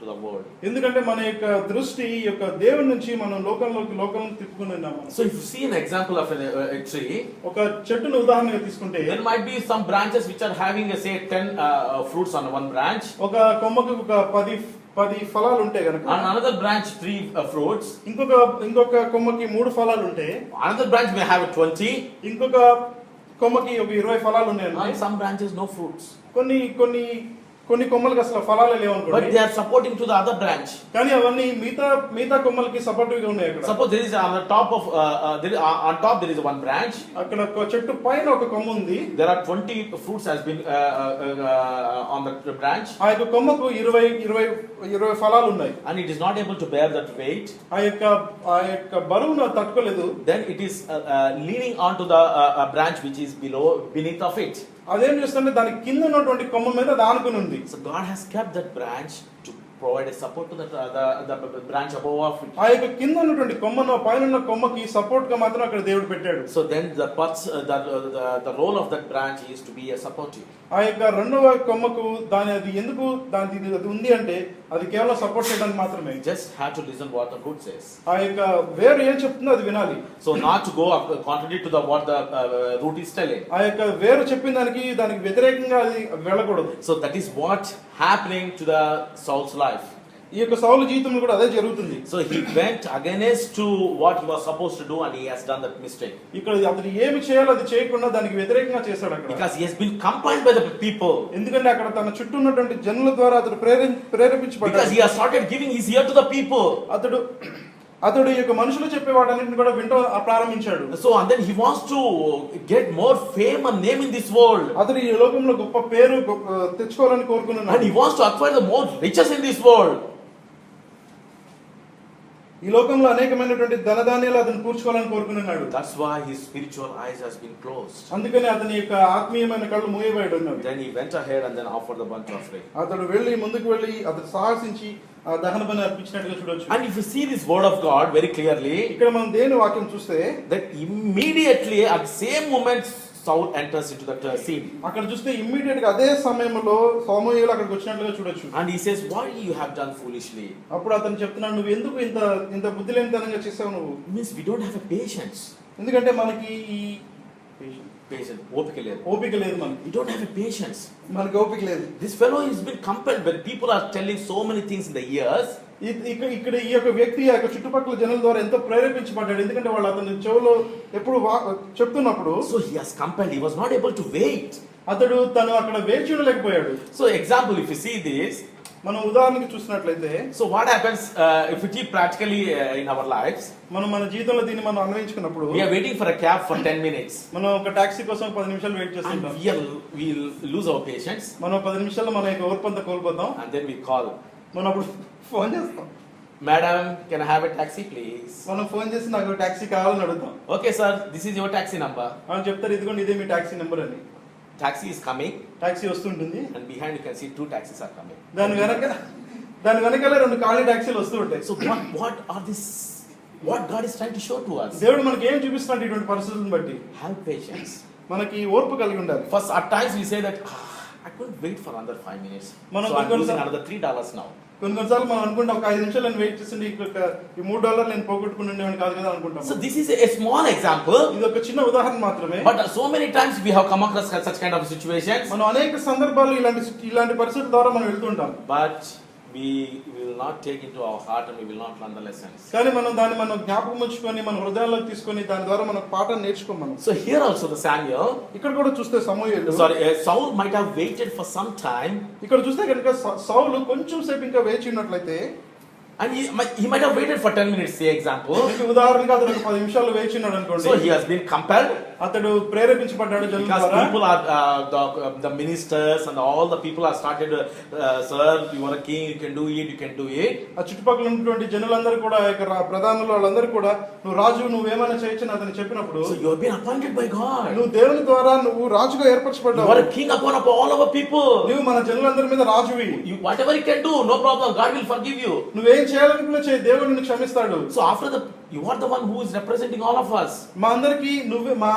the world. ఎందుకంటే మన యొక్క దృష్టి ఈ యొక్క దేవుని నుంచి మనం లోకంలోకి తిప్పుకొని ఉన్నాము. So if you see an example of a tree, ఒక చెట్టును ఉదాహరణగా తీసుకుంటే, there might be some branches which are having say 10 fruits on one branch. ఒక కొమ్మకు ఒక 10 ఫలాలు ఉంటాయి గనుక, on another branch 3 fruits. ఇంకొక కొమ్మకి 3 ఫలాలు ఉంటాయి. Another branch may have 20. ఇంకొక కొమ్మకి ఒక 20 ఫలాలు ఉన్నాయి. And some branches no fruits. కొన్ని కొన్ని కొమ్మలకి అసలు ఫలాలే లేవు but అనుకోండి, they are supporting to the other branch. కానీ అవన్నీ మిగతా కొమ్మలకి సపోర్టివ్ గా ఉన్నాయి. అక్కడ Suppose there is on the top of on top there is one branch. అక్కడ ఒక చెట్టు పైన ఒక కొమ్మ ఉంది, There are 20 fruits has been on the branch, ఆ యొక్క కొమ్మకు 20 ఫలాలు ఉన్నాయి. and it is not able to bear that weight. ఆ యొక్క బరువును తట్టుకోలేదు. Then it is leaning onto the branch which is beneath of it. అదేం చేస్తుంటే దాని కింద ఉన్నటువంటి కొమ్మ మీద దానుకుని ఉంది. So God has kept that branch to provide a support to the branch above of it. ఆ యొక్క కింద ఉన్నటువంటి కొమ్మను పైన ఉన్న కొమ్మకి సపోర్ట్ గా మాత్రం అక్కడ దేవుడు పెట్టాడు. So then the role of that branch is to be a supportive. ఆ యొక్క రెండవ కొమ్మకు అది ఎందుకు అది ఉంది అంటే అది కేవలం సపోర్ట్ చేయడానికి మాత్రమే. Just have to listen what the root says. ఆ యొక్క వేరు ఏం చెప్తుందో అది వినాలి. So not to go contrary to what the root is telling. ఆ యొక్క వేరు చెప్పిన దానికి వ్యతిరేకంగా అది వెళ్ళకూడదు. So that is what happening to the Saul's life. ఈ యొక్క సౌలు జీవితంలో కూడా అదే జరుగుతుంది. So he went against to what he was supposed to do, and he has done that mistake. ఇక్కడ అతను ఏమి చేయాలో అది చేయకుండా దానికి వ్యతిరేకంగా చేశాడు అక్కడ. Because he has been compelled by the people. ఎందుకంటే అక్కడ తన చుట్టూ ఉన్నటువంటి జనుల ద్వారా అతడు ప్రేరేపించబడ్డాడు. Because he has started giving his ear to the people. అతడు ఈ యొక్క మనుషులు చెప్పేవాడన్నిటిని కూడా వింటూ ప్రారంభించాడు. So and then he wants to get more fame and name in this world. అతడు ఈ లోకంలో గొప్ప పేరు తెచ్చుకోవాలని కోరుకున్నాడు. And he wants to acquire the more riches in this world. ఈ లోకంలో అనేకమైనటువంటి ధనధాన్యాలు అతను కూర్చుకోవాలని కోరుకున్నాడు. That's why his spiritual eyes has been closed. అందుకని అతని యొక్క ఆత్మీయమైన కళ్ళు మూయబడి ఉన్నవి. Then he went ahead and then offered the burnt offering. అతడు ముందుకు వెళ్ళి అతడు సాహసించి ఆ దహన బలి అర్పించినట్టుగా చూడొచ్చు. And if you see this word of God very clearly, ఇక్కడ మనం దేవుని వాక్యం చూస్తే that immediately at the same moment Saul enters into that scene. అక్కడ చూస్తే ఇమ్మీడియట్ గా అదే సమయంలో సమూయేలు అక్కడికి వచ్చినట్లుగా చూడొచ్చు. And he says, why you have done foolishly? అప్పుడు అతను చెప్తున్నాడు, నువ్వు ఎందుకు ఇంత బుద్ధి లేనితనంగా చేసావు నువ్వు. It means we don't have a patience. ఎందుకంటే మనకి ఈ Patience, ఓపిక లేదు. మనకి. We don't have a patience. మనకి ఓపిక లేదు. This fellow has been compelled when people are telling so many things in the ears. ఇక్కడ ఈ యొక్క వ్యక్తి ఆ యొక్క చుట్టుపక్కల జనుల ద్వారా ఎంతో ప్రేరేపించబడ్డాడు. ఎందుకంటే వాళ్ళు అతని చెవులో ఎప్పుడు చెప్తున్నప్పుడు. So he has compelled. He was not able to wait. తను అక్కడ వేచి ఉండలేకపోయాడు. So example, if you see this, మనం ఉదాహరణకి చూసినట్లయితే, so what happens if we keep practically in our lives? మనం మన జీవితంలో దీన్ని మనం అన్వయించుకున్నప్పుడు, We are waiting for a cab for 10 minutes. మనం ఒక టాక్సీ కోసం 10 నిమిషాలు వెయిట్ చేస్తుంటాం. And we'll lose our patience. మనం 10 నిమిషాల్లో మన యొక్క ఓర్పంతా కోల్పోతాం. And then we call. మనం అప్పుడు ఫోన్ చేస్తాం. Madam, can I have a taxi please? మనం ఫోన్ చేసి నాకు టాక్సీ కావాలని అడుగుతాం. Okay sir, this is your taxi number. అని చెప్తారు, ఇదిగోండి ఇదే మీ టాక్సీ నెంబర్ అని. Taxi is coming. టాక్సీ వస్తుంటుంది. And behind you can see 2 taxis are coming. దాని వెనకాల 2 ఖాళీ టాక్సీలు వస్తూ ఉంటాయి. So what are this? What God is trying to show to us? దేవుడు మనకి ఏం చూపిస్తున్నాడు ఇటువంటి పరిస్థితులను బట్టి? Have patience. మనకి ఓర్పు కలిగి ఉండాలి. First at times we say that I couldn't wait for another 5 minutes. మనం So I'm losing another $3 now. కొన్నిసార్లు మనం అనుకుంటాం, ఒక 5 నిమిషాలు నేను వెయిట్ చేస్తుంటే ఈ $3 నేను పోగొట్టుకుని ఉండేవాడిని కాదు కదా అనుకుంటాం. So this is a small example. ఇది ఒక చిన్న ఉదాహరణ మాత్రమే. But so many times we have come across such kind of situations. మనం అనేక సందర్భాల్లో ఇలాంటి పరిస్థితుల ద్వారా మనం వెళ్తుంటాం. But we will not take into our heart and we will not learn the lessons. కానీ మనం జ్ఞాపకం ఉంచుకొని మన హృదయాల్లోకి తీసుకొని దాని ద్వారా మనం పాఠం నేర్చుకోం మనం. So here also the Samuel, ఇక్కడ కూడా చూస్తే సమూయేలు, Saul might have waited for some time. ఇక్కడ చూస్తే కనుక సౌలు కొంచెం సేపు ఇంకా వేచి ఉన్నట్లయితే, and he might have waited for 10 minutes, say example. ఉదాహరణగా అతను 10 నిమిషాలు వేచి ఉన్నాడు అనుకోండి. So he has been compelled. అతడు ప్రేరేపించబడ్డాడు జనుల Because ద్వారా. people are the ministers and all the people are started, sir, you are a king, you can do it. ఆ చుట్టుపక్కల ఉన్నటువంటి జనులందరూ కూడా, ప్రధానులు వాళ్ళందరూ కూడా, నువ్వు రాజు, నువ్వేమైనా చేయొచ్చు అతను చెప్పినప్పుడు, So you have been appointed by God. నువ్వు దేవుని ద్వారా నువ్వు రాజుగా ఏర్పరచబడ్డావు. You are a king upon all our people. నువ్వు మన జనులందరి మీద రాజువి. Whatever you can do, no problem. God will forgive you. నువ్వేం చేయాలనుకున్నా చేయి, దేవుడు నిన్ను క్షమిస్తాడు. So you are the one who is representing all of us. మా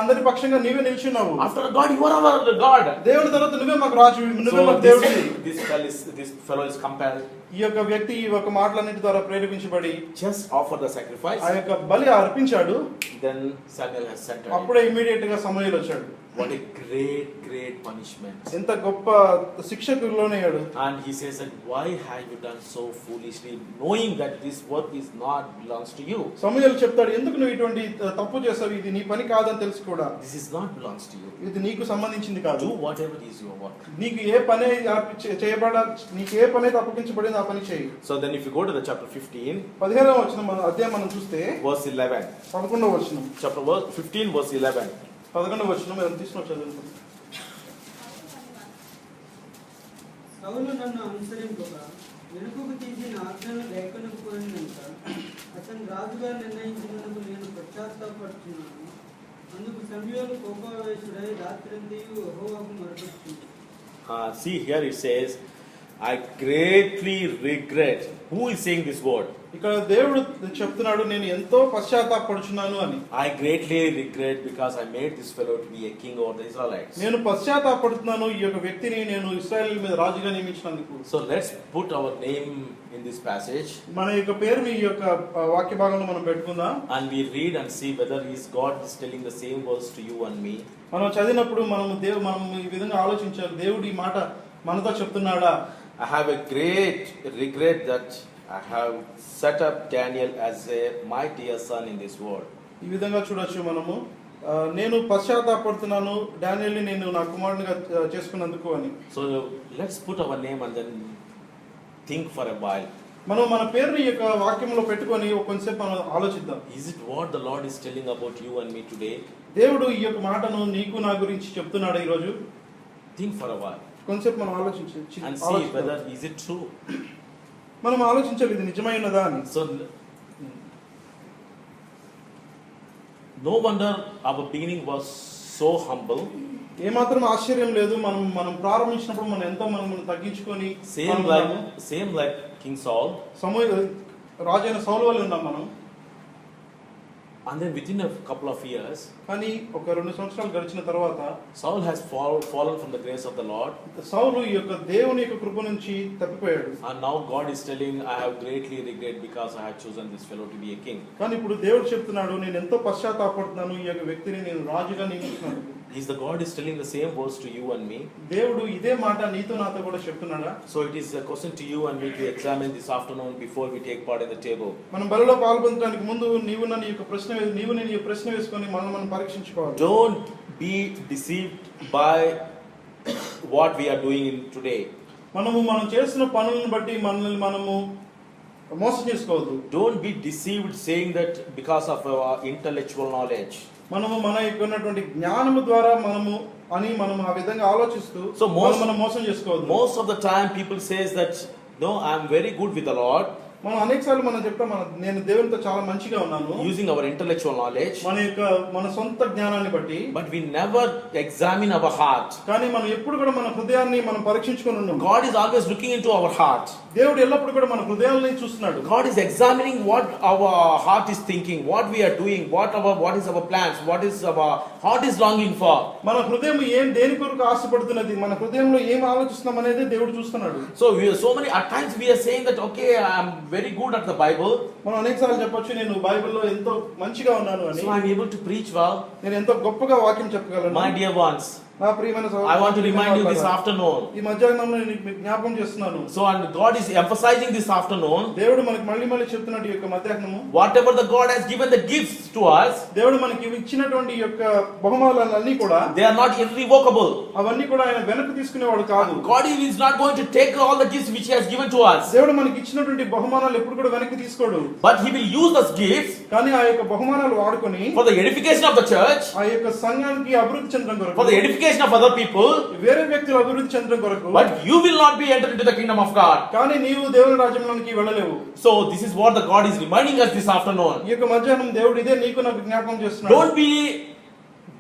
అందరి పక్షంగా నీవే నిల్చున్నావు. After God, you are our God. దేవుని తర్వాత నువ్వే మాకు రాజువి, నువ్వే మాకు దేవుడివి. This fellow is compelled. ఈ యొక్క వ్యక్తి ఈ యొక్క మాటలన్నిటి ద్వారా ప్రేరేపించబడి Just offer the sacrifice. ఆ యొక్క బలి అర్పించాడు. Then Samuel has sent him. అప్పుడే ఇమ్మీడియట్ గా సమూయేలు వచ్చాడు. What a great punishment. ఎంత గొప్ప శిక్షకు లోనయ్యాడు. And he says that why have you done so foolishly, knowing that this work is not belongs to you. సమూయేలు చెప్తాడు, ఎందుకు నువ్వు ఇటువంటి తప్పు చేసావు, ఇది నీ పని కాదని తెలుసు కూడా. This is not belongs to you. ఇది నీకు సంబంధించింది కాదు. Do whatever is your work. నీకు ఏ పని నీకు ఏ పని అప్పగించబడింది ఆ పని చేయి. So then if you go to the chapter 15, 15వ వచనం మన అధ్యాయం మనం చూస్తే verse 11. 11వ వచనం. Chapter 15 verse 11. 11వ వచనం మనం తీసుకొని చదువుకుందాం. సౌలు నన్ను అనుసరింపగా వెనుకకు తీసి నా ఆజ్ఞను లేఖనకు పోయినంత అతను రాజుగా నిర్ణయించినందుకు నేను పశ్చాత్తాపడుతున్నాను. అందుకు సమూయేలు కోపావేశుడై రాత్రంతయు యెహోవాకు మొరపెట్టుచుండెను. See here it says, I greatly regret. Who is saying this word? ఇక్కడ దేవుడు చెప్తున్నాడు, నేను ఎంతో పశ్చాత్తాపడుచున్నాను అని. I greatly regret because I made this fellow to be a king over the Israelites. నేను పశ్చాత్తాపడుతున్నాను ఈ యొక్క వ్యక్తిని నేను ఇశ్రాయేలు మీద రాజుగా నియమించినందుకు. So let's put our name in this passage. మన యొక్క పేరుని ఈ యొక్క వాక్య భాగంలో మనం పెట్టుకుందాం. And we read and see whether God is telling the same words to you and me. మనం చదివినప్పుడు మనం ఈ విధంగా ఆలోచించాలి, దేవుడు ఈ మాట మనతో చెప్తున్నాడా. I have a great regret that I have set up Daniel as my dear son in this world. ఈ విధంగా చూడొచ్చు మనము, నేను పశ్చాత్తాపడుతున్నాను డానియల్ని నేను నా కుమారునిగా చేసుకున్నందుకు అని. So let's put our name and then think for a while. మనం మన పేరుని ఈ యొక్క వాక్యంలో పెట్టుకొని కొంచెంసేపు మనం ఆలోచిద్దాం. Is it what the Lord is telling about you and me today? దేవుడు ఈ యొక్క మాటను నీకు నా గురించి చెప్తున్నాడు ఈ రోజు. Think for a while కొంచెంసేపు మనం and see whether is it true. మనం ఆలోచించాలి, ఇది నిజమైనదా అని. So no wonder our beginning was so humble. ఏమాత్రం ఆశ్చర్యం లేదు, మనం ప్రారంభించినప్పుడు మనం ఎంతో మనం తగ్గించుకొని same like King Saul. రాజైన సౌలు వల్ల ఉన్నాం మనం. And then within a couple of years, కానీ ఒక 2 సంవత్సరాలు గడిచిన తర్వాత Saul has fallen from the grace of the Lord. సౌలు ఈ యొక్క దేవుని యొక్క కృప నుంచి తప్పిపోయాడు. And now God is telling, I have greatly regret because I have chosen this fellow to be a king. కానీ ఇప్పుడు దేవుడు చెప్తున్నాడు, నేను ఎంతో పశ్చాత్తాపడుతున్నాను ఈ యొక్క వ్యక్తిని నేను రాజుగా నియమించినాను. The God is telling the same words to you and me. దేవుడు ఇదే మాట నీతో నాతో కూడా చెప్తున్నాడా. So it is a question to you and me to examine this afternoon before we take part in the table. మనం బలిలో పాల్గొనడానికి ముందు నీవు నేను ఈ ప్రశ్న వేసుకొని మనం పరీక్షించుకోవాలి. Don't be deceived by what we are doing today. మనం చేసిన పనులను బట్టి మనల్ని మనము మోసం చేసుకోవద్దు. Don't be deceived saying that because of our intellectual knowledge. మనము మన యొక్క ఉన్నటువంటి జ్ఞానము ద్వారా మనం ఆ విధంగా ఆలోచిస్తూ మనం మోసం చేసుకోవద్దు. Most of the time people says that no, I am very good with the Lord. మనం అనేకసార్లు మనం చెప్తాం, నేను దేవునితో చాలా మంచిగా ఉన్నాను, using our intellectual knowledge, మన సొంత జ్ఞానాన్ని బట్టి. but we never examine our heart. కానీ మనం ఎప్పుడు కూడా మన హృదయాన్ని మనం పరీక్షించుకొని ఉన్నాం. God is always looking into our heart. దేవుడు ఎల్లప్పుడు కూడా మన హృదయాన్ని చూస్తున్నాడు. God is examining what our heart is thinking, what we are doing, what is our plans, what is our heart is longing for. మన హృదయం దేని కొరకు ఆశపడుతున్నది, మన హృదయంలో ఏం ఆలోచిస్తున్నాం అనేది దేవుడు చూస్తున్నాడు. So many at times we are saying that okay, I am very good at the Bible. మనం అనేకసార్లు చెప్పొచ్చు, నేను బైబిల్లో ఎంతో మంచిగా ఉన్నాను అని. So I am able to preach well. నేను ఎంతో గొప్పగా వాక్యం చెప్పగలను. My dear ones, నా ప్రియమైన I want to remind you this afternoon. ఈ మధ్యాహ్నంలో నేను మీకు జ్ఞాపకం చేస్తున్నాను. So and God is emphasizing this afternoon. దేవుడు మనకి మళ్ళీ చెప్తున్నాడు ఈ యొక్క మధ్యాహ్నము. Whatever the God has given the gifts to us, దేవుడు మనకి ఇచ్చినటువంటి ఈ యొక్క బహుమానాలన్నీ కూడా they are not irrevocable. అవన్నీ కూడా ఆయన వెనక్కి తీసుకునేవాడు కాదు. God is not going to take all the gifts which he has given to us. దేవుడు మనకి ఇచ్చినటువంటి బహుమానాలు ఎప్పుడు కూడా వెనక్కి తీసుకోడు. But he will use those gifts కానీ ఆ యొక్క బహుమానాలు వాడుకొని for the edification of the church, ఆ యొక్క సంఘానికి అభివృద్ధి చెందడం కొరకు, for the edification of other people. వేరే వ్యక్తులు అభివృద్ధి చెందడం కొరకు. But you will not be entered into the kingdom of God. కానీ నీవు దేవుని రాజ్యంలోనికి వెళ్ళలేవు. So this is what the God is reminding us this afternoon. ఈ యొక్క మధ్యాహ్నం దేవుడు ఇదే నీకు నాకు జ్ఞాపకం చేస్తున్నాడు. Don't be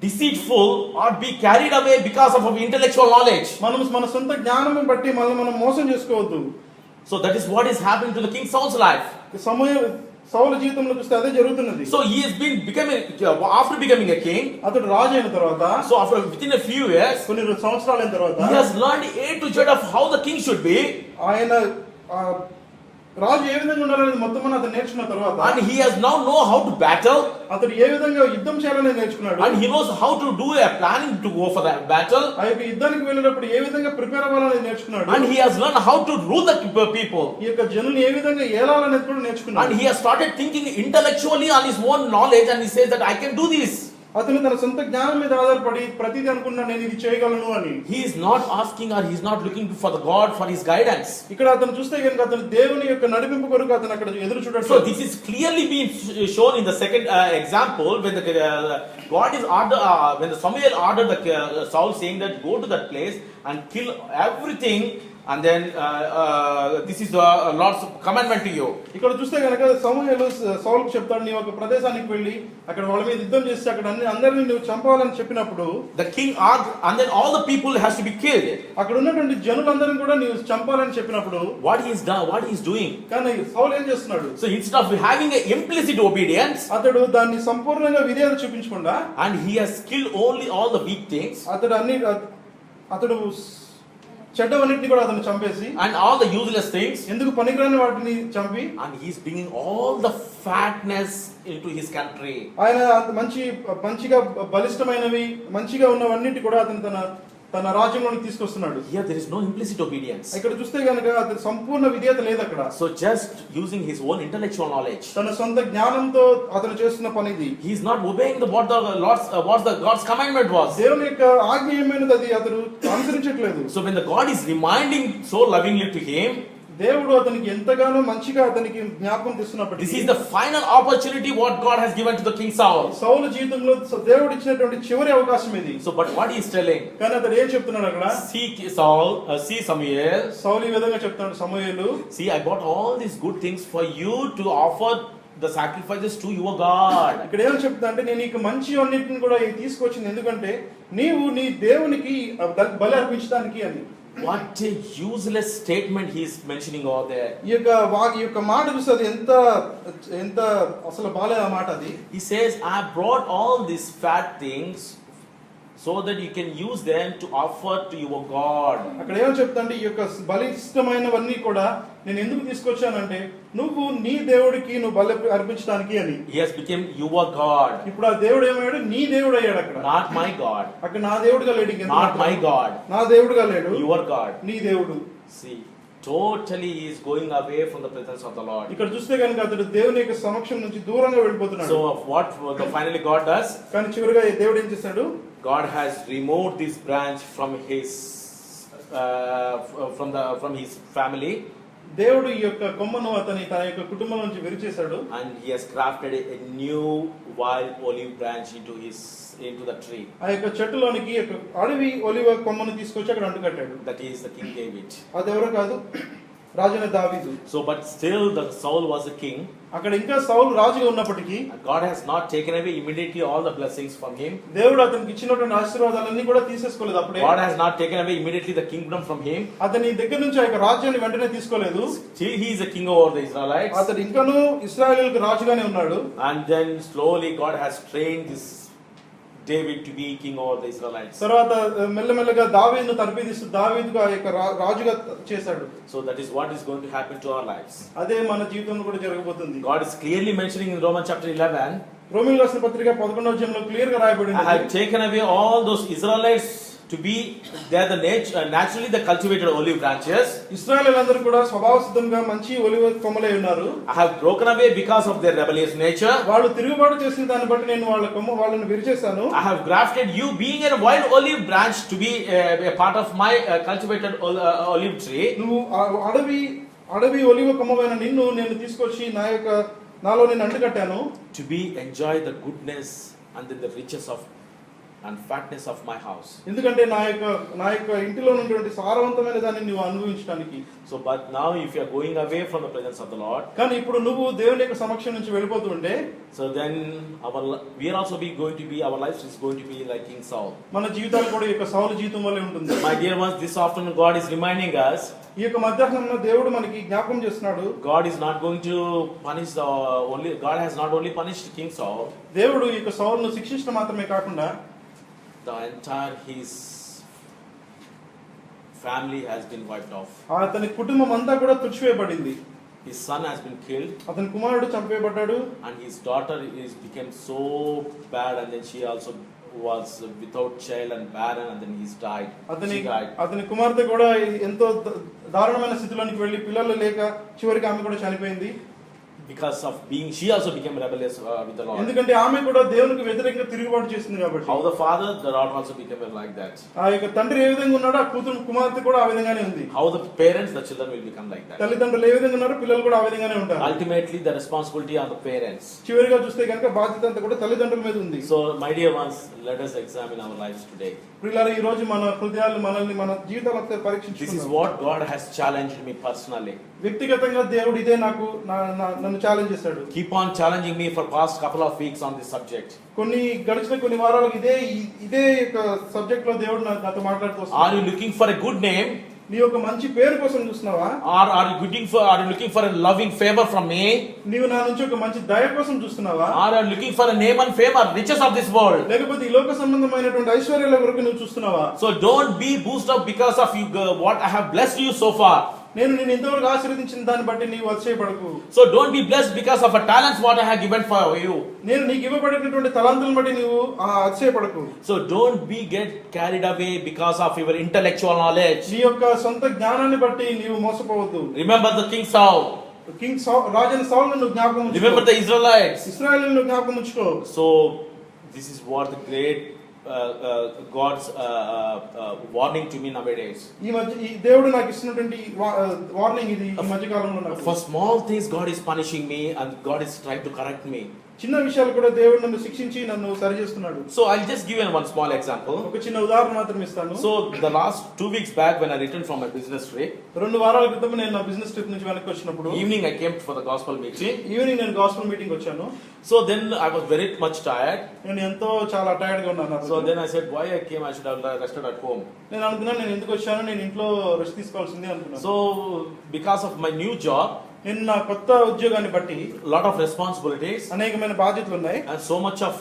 deceitful or be carried away because of our intellectual knowledge. మన సొంత జ్ఞానం బట్టి మనం మోసం చేసుకోవద్దు. So that is what is happening to the King Saul's life. సౌలు జీవితంలో చూస్తే అదే జరుగుతున్నది. So he has been after becoming a king. అతడు రాజు అయిన తర్వాత, so after within a few years, కొన్ని సంవత్సరాలైన తర్వాత, he has learned A to Z of how the king should be. ఆయన రాజు ఏ విధంగా ఉండాలనేది మొత్తం అతను నేర్చుకున్న తర్వాత And he has now know how to battle, అతడు ఏ విధంగా యుద్ధం చేయాలనేది నేర్చుకున్నాడు. and he knows how to do a planning to go for that battle, ఆ యొక్క యుద్ధానికి వెళ్ళినప్పుడు ఏ విధంగా ప్రిపేర్ అవ్వాలనేది నేర్చుకున్నాడు. and he has learned how to rule the people. ఈ యొక్క జనులు ఏ విధంగా ఏలాలనేది కూడా నేర్చుకున్నాడు. And he has started thinking intellectually on his own knowledge, and he says that I can do this. అతను తన సొంత జ్ఞానం మీద ఆధారపడి ప్రతిదీ అనుకున్నా నేను ఇది చేయగలను అని. He is not asking or he is not looking for the God for his guidance. ఇక్కడ అతను చూస్తే కనుక అతను దేవుని యొక్క నడిపింపు కొరకు అతను అక్కడ ఎదురు చూడడు. So this is clearly being shown in the second example when the God is when the Samuel ordered the Saul saying that go to that place and kill everything, and then this is the Lord's commandment to you. ఇక్కడ చూస్తే కనుక సమూయేలు సౌలుకు చెప్తాడు, నీ ఒక ప్రదేశానికి వెళ్ళి అక్కడ వాళ్ళ మీద యుద్ధం చేసి అక్కడ అందరినీ నువ్వు చంపాలని చెప్పినప్పుడు The king ordered, and then all the people has to be killed. అక్కడ ఉన్నటువంటి జనులందరిని కూడా నీవు చంపాలని చెప్పినప్పుడు What he is done, what he is doing. కానీ సౌలు ఏం చేస్తున్నాడు? So instead of having a implicit obedience, అతడు దాన్ని సంపూర్ణంగా విధేయత చూపించకుండా and he has killed only all the weak things అతడు చెడ్డవన్నిటిని కూడా అతను చంపేసి and all the useless things, ఎందుకు పనికిరాని వాటిని చంపి and he is bringing all the fatness into his country. ఆయన మంచిగా బలిష్టమైనవి మంచిగా ఉన్నవన్నిటి కూడా అతను తన రాజ్యంలోకి తీసుకొస్తున్నాడు. Here there is no implicit obedience. ఇక్కడ చూస్తే కనుక అతని సంపూర్ణ విధేయత లేదు అక్కడ. So just using his own intellectual knowledge, తన సొంత జ్ఞానంతో అతను చేస్తున్న పనిది. he is not obeying what the God's commandment was. దేవుని యొక్క ఆజ్ఞ ఏమైనది అది అతను అనుసరించట్లేదు. So when the God is reminding so lovingly to him, దేవుడు అతనికి ఎంతగానో మంచిగా అతనికి జ్ఞాపకం తెస్తున్నప్పటికీ this is the final opportunity what God has given to the king Saul. సౌలు జీవితంలో దేవుడు ఇచ్చినటువంటి చివరి అవకాశం ఇది. So but what he is telling, కానీ అతడు ఏం చెప్తున్నాడు అక్కడ? see Samuel, సౌలు ఈ విధంగా చెప్తున్నాడు, సమూయేలు, see I bought all these good things for you to offer the sacrifices to your God. ఇక్కడ ఏం చెప్తా అంటే నేను నీకు మంచి అన్నిటిని కూడా తీసుకొచ్చింది ఎందుకంటే నీవు నీ దేవునికి బలి అర్పించడానికి అని. What a useless statement he is mentioning over there. ఈ యొక్క మాట చూస్తే అది ఎంత అసలు బాలే ఆ మాట అది. He says, I brought all these fat things so that you can use them to offer to your God. అక్కడ ఏమో చెప్తాంటే ఈ యొక్క బలిష్టమైనవన్నీ కూడా నేను ఎందుకు తీసుకొచ్చానంటే నువ్వు నీ దేవుడికి నువ్వు బలి అర్పించడానికి అని. He has become your God. ఇప్పుడు ఆ దేవుడు ఏమయ్యాడు? నీ దేవుడు అయ్యాడు అక్కడ. Not my God. అక్కడ నా దేవుడుగా లేడు. Not my God. నా దేవుడుగా లేడు. Your God. నీ దేవుడు. See, totally he is going away from the presence of the Lord. ఇక్కడ చూస్తే కనుక అతడు దేవుని యొక్క సమక్షం నుంచి దూరంగా వెళ్ళిపోతున్నాడు. So what finally God does? కానీ చివరిగా దేవుడు ఏం చేశాడు? God has removed this branch from his family. దేవుడు ఈ యొక్క కొమ్మను తన యొక్క కుటుంబం నుంచి విరిచేశాడు. And he has crafted a new wild olive branch into the tree. ఆ యొక్క చెట్టులోనికి అడవి ఒలివ కొమ్మను తీసుకొచ్చి అక్కడ అంటుకట్టాడు. That is the King David. అది ఎవరో కాదు, రాజైన దావీదు. So but still the Saul was a king. అక్కడ ఇంకా సౌలు రాజుగా ఉన్నప్పటికీ God has not taken away immediately all the blessings from him. దేవుడు అతనికి ఇచ్చినటువంటి ఆశీర్వాదాలన్నీ కూడా తీసేసుకోలేదు అప్పుడే. God has not taken away immediately the kingdom from him. అతని దగ్గర నుంచి ఆ యొక్క రాజ్యాన్ని వెంటనే తీసుకోలేదు. Still he is a king over the Israelites. అతడు ఇంకనూ ఇశ్రాయేలుకు రాజుగానే ఉన్నాడు. And then slowly God has trained this David to be king over the Israelites. తర్వాత మెల్లమెల్లగా దావీదును తర్ఫీదిస్తూ దావీదుకు ఆ యొక్క రాజుగా చేశాడు. So that is what is going to happen to our lives. అదే మన జీవితంలో కూడా జరగబోతుంది. God is clearly mentioning in Romans chapter 11, రోమీయులకు రాసిన పత్రిక 11వ అధ్యాయంలో క్లియర్ గా రాయబడింది. I have taken away all those Israelites to be there naturally the cultivated olive branches. ఇశ్రాయేలీయులందరూ కూడా స్వభావ సిద్ధంగా మంచి ఒలివ కొమ్మలై ఉన్నారు. I have broken away because of their rebellious nature. వాళ్ళు తిరుగుబాటు చేసిన దాన్ని బట్టి నేను వాళ్ళని విరిచేశాను. I have grafted you being a wild olive branch to be a part of my cultivated olive tree. నువ్వు అడవి ఒలివ కొమ్మమైన నిన్ను నేను తీసుకొచ్చి నాలో నేను అంటుకట్టాను. To be enjoy the goodness and then the riches of and fatness of my house. ఎందుకంటే నా యొక్క ఇంటిలో ఉన్నటువంటి సారవంతమైన దాన్ని నువ్వు అనుభవించడానికి. So but now if you are going away from the presence of the Lord, కానీ ఇప్పుడు నువ్వు దేవుని యొక్క సమక్షం నుంచి వెళ్ళిపోతుంటే, so then we are also our lives is going to be like King Saul. మన జీవితాలు కూడా ఈ యొక్క సౌలు జీవితం వల్లే ఉంటుంది. My dear ones, this afternoon God is reminding us, ఈ యొక్క మధ్యాహ్నంలో దేవుడు మనకి జ్ఞాపకం చేస్తున్నాడు. God is not going to punish God has not only punished King Saul. దేవుడు ఈ యొక్క సౌలును శిక్షించడం మాత్రమే కాకుండా the entire his family has been wiped off. అతని కుటుంబం అంతా కూడా తుడిచివేయబడింది. his son has been killed, అతని కుమారుడు చంపేయబడ్డాడు. and his daughter is became so bad, and then she also was without child and barren, and then he's died. She died. అతని కుమార్తె కూడా ఎంతో దారుణమైన స్థితిలోనికి వెళ్ళి పిల్లలు లేక చివరికి ఆమె కూడా చనిపోయింది. Because of being, she also became rebellious with the Lord. ఎందుకంటే ఆమె కూడా దేవునికి వ్యతిరేకంగా తిరుగుబాటు చేసింది కాబట్టి. How the father, the daughter also became like that. ఆ యొక్క తండ్రి ఏ విధంగా ఉన్నాడో ఆ కూతురు కుమార్తె కూడా ఆ విధంగానే ఉంది. How the parents, the children will become like that. తల్లిదండ్రులు ఏ విధంగా ఉన్నారో పిల్లలు కూడా ఆ విధంగానే ఉంటారు. Ultimately, the responsibility on the parents. చివరిగా చూస్తే కనుక బాధ్యత అంతా కూడా తల్లిదండ్రుల మీద ఉంది. So, my dear ones, let us examine our lives today. ప్రియులారా, ఈ రోజు మన హృదయాలు మనల్ని మన జీవితాలతో This is పరీక్షించుకుందాం. what God has challenged me personally. వ్యక్తిగతంగా దేవుడు ఇదే నాకు నన్ను ఛాలెంజ్ చేశాడు. Keep on challenging me for past couple of weeks on this subject. గడిచిన కొన్ని వారాలకు ఇదే యొక్క సబ్జెక్ట్ లో దేవుడు నాతో మాట్లాడుతూ వస్తున్నాడు. Are you looking for a good name? నీ ఒక మంచి పేరు కోసం చూస్తున్నావా? Or are you looking for a loving favor from me? నీవు నా నుంచి ఒక మంచి దయ కోసం చూస్తున్నావా? Or are you looking for a name and fame or riches of this world? లేకపోతే ఈ లోక సంబంధమైనటువంటి ఐశ్వర్యాల కొరకు నువ్వు చూస్తున్నావా? So don't be boosted up because of you what I have blessed you so far. నేను నిన్ను ఇంతవరకు ఆశీర్వదించిన దాన్ని బట్టి నీవు అతిశయపడకు. So don't be blessed because of a talents what I have given for you. నేను నీకు ఇవ్వబడినటువంటి తలాంతులను బట్టి నీవు అతిశయపడకు. So don't be get carried away because of your intellectual knowledge. నీ యొక్క సొంత జ్ఞానాన్ని బట్టి నీవు మోసపోవద్దు. Remember the King Saul. రాజైన సౌలును నువ్వు జ్ఞాపకం ఉంచుకో. Remember the Israelites. ఇశ్రాయేలును జ్ఞాపకం ఉంచుకో. So this is what the great God's warning to me nowadays. ఈ దేవుడు నాకు ఇస్తున్నటువంటి వార్నింగ్ ఇది ఈ మధ్య కాలంలో నాకు. For small things God is punishing me and God is trying to correct me. చిన్న విషయాలు కూడా దేవుడు నన్ను శిక్షించి నన్ను సరి చేస్తున్నాడు. So I'll just give you one small example. ఒక చిన్న ఉదాహరణ మాత్రం ఇస్తాను. So the last 2 weeks back when I returned from my business trip, 2 వారాల క్రితం నేను నా బిజినెస్ ట్రిప్ నుంచి వెనక్కి వచ్చినప్పుడు evening I came for the gospel meeting. Evening నేను గాస్పెల్ మీటింగ్ వచ్చాను. So then I was very much tired. నేను ఎంతో చాలా టైర్డ్ గా ఉన్నాను. So then I said, why I came, I should have rested at home. నేను అనుకున్నాను నేను ఎందుకు వచ్చాను, నేను ఇంట్లో రెస్ట్ తీసుకోవాల్సింది అనుకున్నాను. So because of my new job, నేను నా కొత్త ఉద్యోగాన్ని బట్టి lot of responsibilities అనేకమైన బాధ్యతలు ఉన్నాయి. and so much of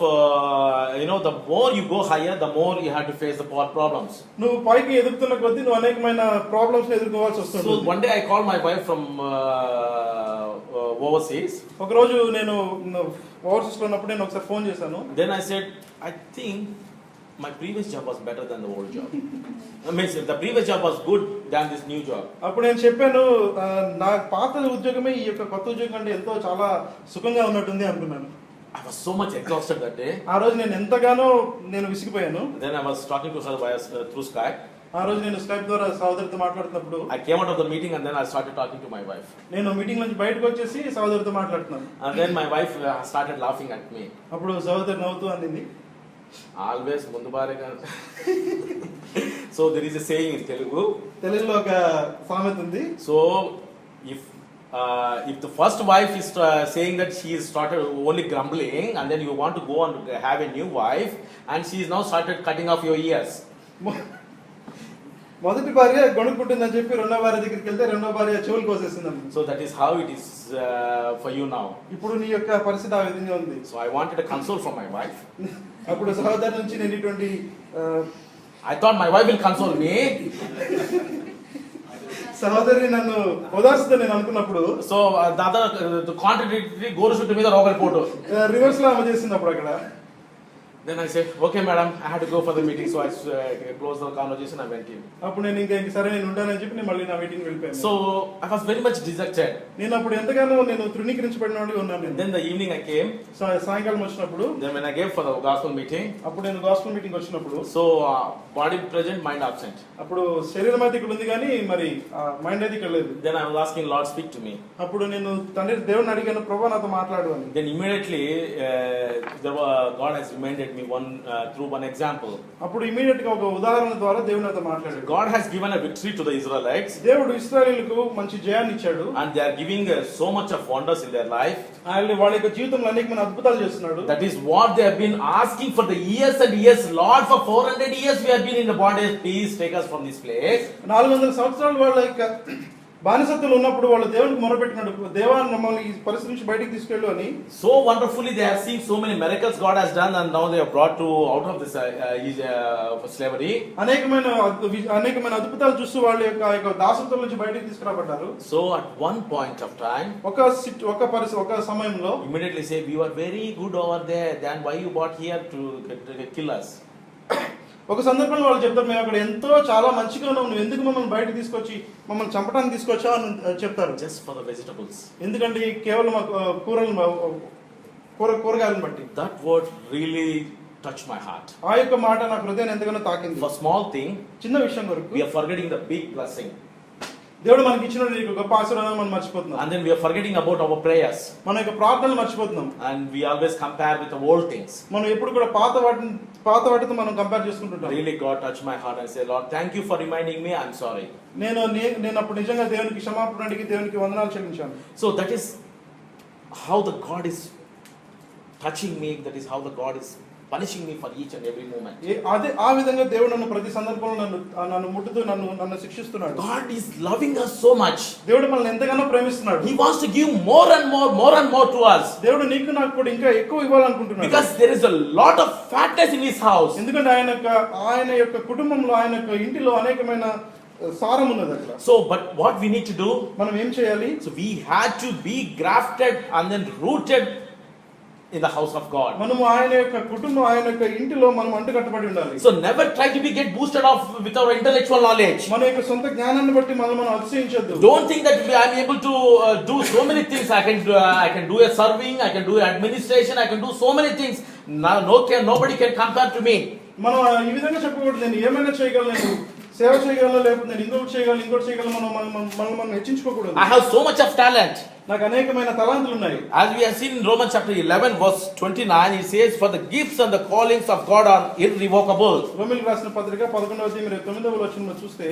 the more you go higher, the more you have to face the problems. నువ్వు పైకి ఎదుగుతున్న కొద్దీ నువ్వు అనేకమైన ప్రాబ్లమ్స్ ఎదుర్కోవాల్సి వస్తుంది. So one day I called my wife from overseas. ఒక రోజు నేను ఓవర్సీస్ లో ఉన్నప్పుడు నేను ఒకసారి ఫోన్ చేశాను. Then I said, I think my previous job was better than the old job. I mean, the previous job was good than this new job. అప్పుడు నేను చెప్పాను, నా పాత ఉద్యోగమే ఈ యొక్క కొత్త ఉద్యోగం కంటే ఎంతో చాలా సుఖంగా ఉన్నట్టుంది అనుకున్నాను. I was so much exhausted that day. ఆ రోజు నేను ఎంతగానో విసిగిపోయాను. Then I was talking to her through Skype. ఆ రోజు నేను స్కైప్ ద్వారా సహోదరితో మాట్లాడుతున్నప్పుడు I came out of the meeting and then I started talking to my wife. నేను మీటింగ్ నుంచి బయటకు వచ్చేసి సహోదరితో మాట్లాడుతున్నాను. And then my wife started laughing at me. అప్పుడు సహోదరి నవ్వుతూ అంది, Always mundu barega. So there is a saying in Telugu. తెలుగులో ఒక సామెత ఉంది. So if the first wife is saying that she is started only grumbling, and then you want to go and have a new wife, and she is now started cutting off your ears. మొదటి భార్య గొణుక్కుంటుందని చెప్పి రెండో భార్య దగ్గరికి వెళ్తే రెండో భార్య చెవులు కోసేసిందని. So that is how it is for you now. ఇప్పుడు నీ యొక్క పరిస్థితి ఆ విధంగా ఉంది. So I wanted a console from my wife. అప్పుడు సహోదరి నుంచి నేను ఇటువంటి I thought my wife will console me. సహోదరి నన్ను ఓదార్చుతో నేను అనుకున్నప్పుడు So the contradictory గోరుసుట్టు మీద రోగలి పోటు. రివర్స్ లో ఆమె చేసింది అప్పుడు అక్కడ. Then I said, okay madam, I had to go for the meeting, so I closed the conversation, I went in. అప్పుడు నేను ఇంకా సరే నేను ఉంటానని చెప్పి నేను మళ్ళీ నా మీటింగ్ వెళ్ళిపోయాను. So I was very much dejected. నేను అప్పుడు ఎంతగానో తృణీకరించబడినవాడిగా ఉన్నాను నేను. Then the evening I came. సాయంకాలం వచ్చినప్పుడు Then when I came for the gospel meeting. అప్పుడు నేను గాస్పెల్ మీటింగ్ వచ్చినప్పుడు. So body present, mind absent. అప్పుడు శరీరం అయితే ఇక్కడ ఉంది కానీ మరి మైండ్ అయితే ఇక్కడ లేదు. Then I was asking Lord, speak to me. అప్పుడు నేను తండ్రి దేవుని అడిగాను, ప్రభువా నాతో మాట్లాడు అని. Then immediately God has reminded me through one example. అప్పుడు ఇమిడియట్ గా ఒక ఉదాహరణ ద్వారా దేవుడు నాతో మాట్లాడాడు. God has given a victory to the Israelites. దేవుడు ఇశ్రాయేలుకు మంచి జయాన్ని ఇచ్చాడు. And they are giving so much of wonders in their life. వాళ్ళ యొక్క జీవితంలో అనేకమైన అద్భుతాలు చేస్తున్నాడు. That is what they have been asking for the years and years. Lord, for 400 years we have been in the bondage. Please take us from this place. 400 సంవత్సరాలు వాళ్ళ యొక్క బానిసత్తులు ఉన్నప్పుడు వాళ్ళు దేవునికి మొరపెట్టినప్పుడు దేవా మమ్మల్ని ఈ పరిస్థితి నుంచి బయటికి తీసుకెళ్ళు అని So wonderfully they have seen so many miracles God has done, and now they are brought to out of this slavery. అనేకమైన అద్భుతాలు చూస్తూ వాళ్ళ యొక్క దాసత్వం నుంచి బయటికి తీసుకురాబడ్డారు. So at one point of time, ఒక సమయంలో immediately say, we were very good over there, then why you brought here to kill us? ఒక సందర్భంలో వాళ్ళు చెప్తారు, మేము అక్కడ ఎంతో చాలా మంచిగా ఉన్నాం, నువ్వు ఎందుకు మమ్మల్ని బయటకు తీసుకొచ్చి మమ్మల్ని చంపడానికి తీసుకొచ్చా అని చెప్తారు. Just for the vegetables. ఎందుకంటే కేవలం కూరగాయలను బట్టి. That word really touched my heart. ఆ యొక్క మాట నా హృదయాన్ని ఎంతగానో తాకింది. For small thing, చిన్న విషయం వరకు we are forgetting the big blessing. దేవుడు మనకి ఇచ్చిన గొప్ప ఆశీర్వాదాన్ని మనం మర్చిపోతున్నాం. And then we are forgetting about our prayers. మన యొక్క ప్రార్థనలు మర్చిపోతున్నాం. And we always compare with the old things. మనం ఎప్పుడు కూడా పాత వాటితో మనం compare చేసుకుంటుంటాం. Really God touched my heart and said, Lord, thank you for reminding me, I'm sorry. నేను అప్పుడు నిజంగా దేవునికి క్షమాపణ అడిగి దేవునికి వందనాలు చెల్లించాను. So that is how the God is touching me, that is how the God is punishing me for each and every moment. ఆ విధంగా దేవుడు నన్ను ప్రతి సందర్భంలో నన్ను ముట్టుతూ నన్ను శిక్షిస్తున్నాడు. God is loving us so much. దేవుడు మనల్ని ఎంతగానో ప్రేమిస్తున్నాడు. He wants to give more and more to us. దేవుడు నీకు నాకు కూడా ఇంకా ఎక్కువ ఇవ్వాలనుకుంటున్నాడు. Because there is a lot of fatness in his house. ఎందుకంటే ఆయన యొక్క కుటుంబంలో, ఆయన యొక్క ఇంటిలో అనేకమైన సారం ఉన్నది అక్కడ. So but what we need to do, మనం ఏం చేయాలి? so we had to be grafted and then rooted in the house of God. మనము ఆయన యొక్క కుటుంబం, ఆయన యొక్క ఇంటిలో మనం అంటుకట్టబడి ఉండాలి. So never try to get boosted off with our intellectual knowledge. మన యొక్క సొంత జ్ఞానాన్ని బట్టి మనం అతిశయించొద్దు. Don't think that I am able to do so many things. I can do a serving, I can do administration, I can do so many things. Nobody can compare to me. మనం ఈ విధంగా చెప్పకూడదు, నేను ఏమైనా చేయగలను, సేవ చేయగలను, లేకపోతే నేను ఇంకోటి చేయగలను మనం హెచ్చించుకోకూడదు. I have so much of talent. నాకు అనేకమైన తలాంతులు ఉన్నాయి. As we have seen in Romans chapter 11 verse 29, it says, for the gifts and the callings of God are irrevocable. రోమీయులకు రాసిన పత్రిక 11వ అధ్యాయం 29వ వచనంలో చూస్తే,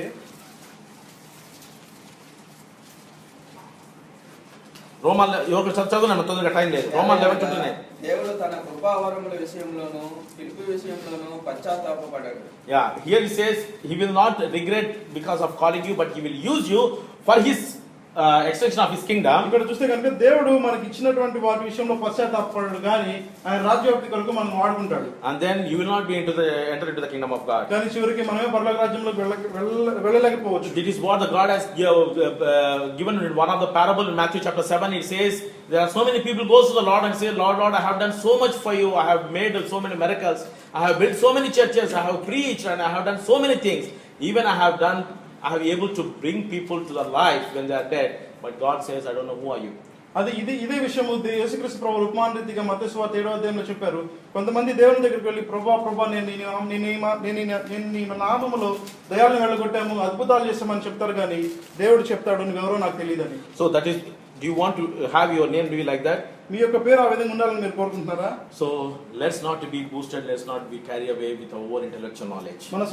రోమన్ ఎవరు చదువున్నాను తొందరగా టైం లేదు. రోమన్ 11:29. దేవుడు తన కృపావరముల విషయంలోను పిలుపు విషయంలోను పశ్చాత్తాపపడాడు. Yeah, here he says he will not regret because of calling you, but he will use you for his extension of his kingdom. ఇక్కడ చూస్తే కనుక దేవుడు మనకి ఇచ్చినటువంటి వాటి విషయంలో పశ్చాత్తాపపడడు, కానీ ఆయన రాజ్యవ్యాప్తి కొరకు మనం వాడుకుంటాడు. And then you will not be enter into the kingdom of God. కానీ చివరికి మనమే పరలోక రాజ్యంలోకి వెళ్ళలేకపోవచ్చు. This is what the God has given in one of the parable in Matthew chapter 7. It says there are so many people goes to the Lord and say, Lord, I have done so much for you. I have made so many miracles. I have built so many churches. I have preached and I have done so many things. Even I have able to bring people to the life when they are dead. But God says, I don't know who are you. ఇదే విషయం యేసుక్రీస్తు ప్రభువు ఉపమాన రీతిగా మత్తయి సువార్త 7వ అధ్యాయంలో చెప్పారు. కొంతమంది దేవుని దగ్గరికి వెళ్ళి, ప్రభా నేను నీ నామములో దయ్యాలను వెళ్ళగొట్టాము, అద్భుతాలు చేస్తామని చెప్తారు, కానీ దేవుడు చెప్తాడు, నువ్వెవరో నాకు తెలియదని. So that is, do you want to have your name to be like that? మీ యొక్క పేరు ఆ విధంగా ఉండాలని మీరు కోరుకుంటున్నారా? So let's not be boosted, let's not be carried away with our own intellectual knowledge. మన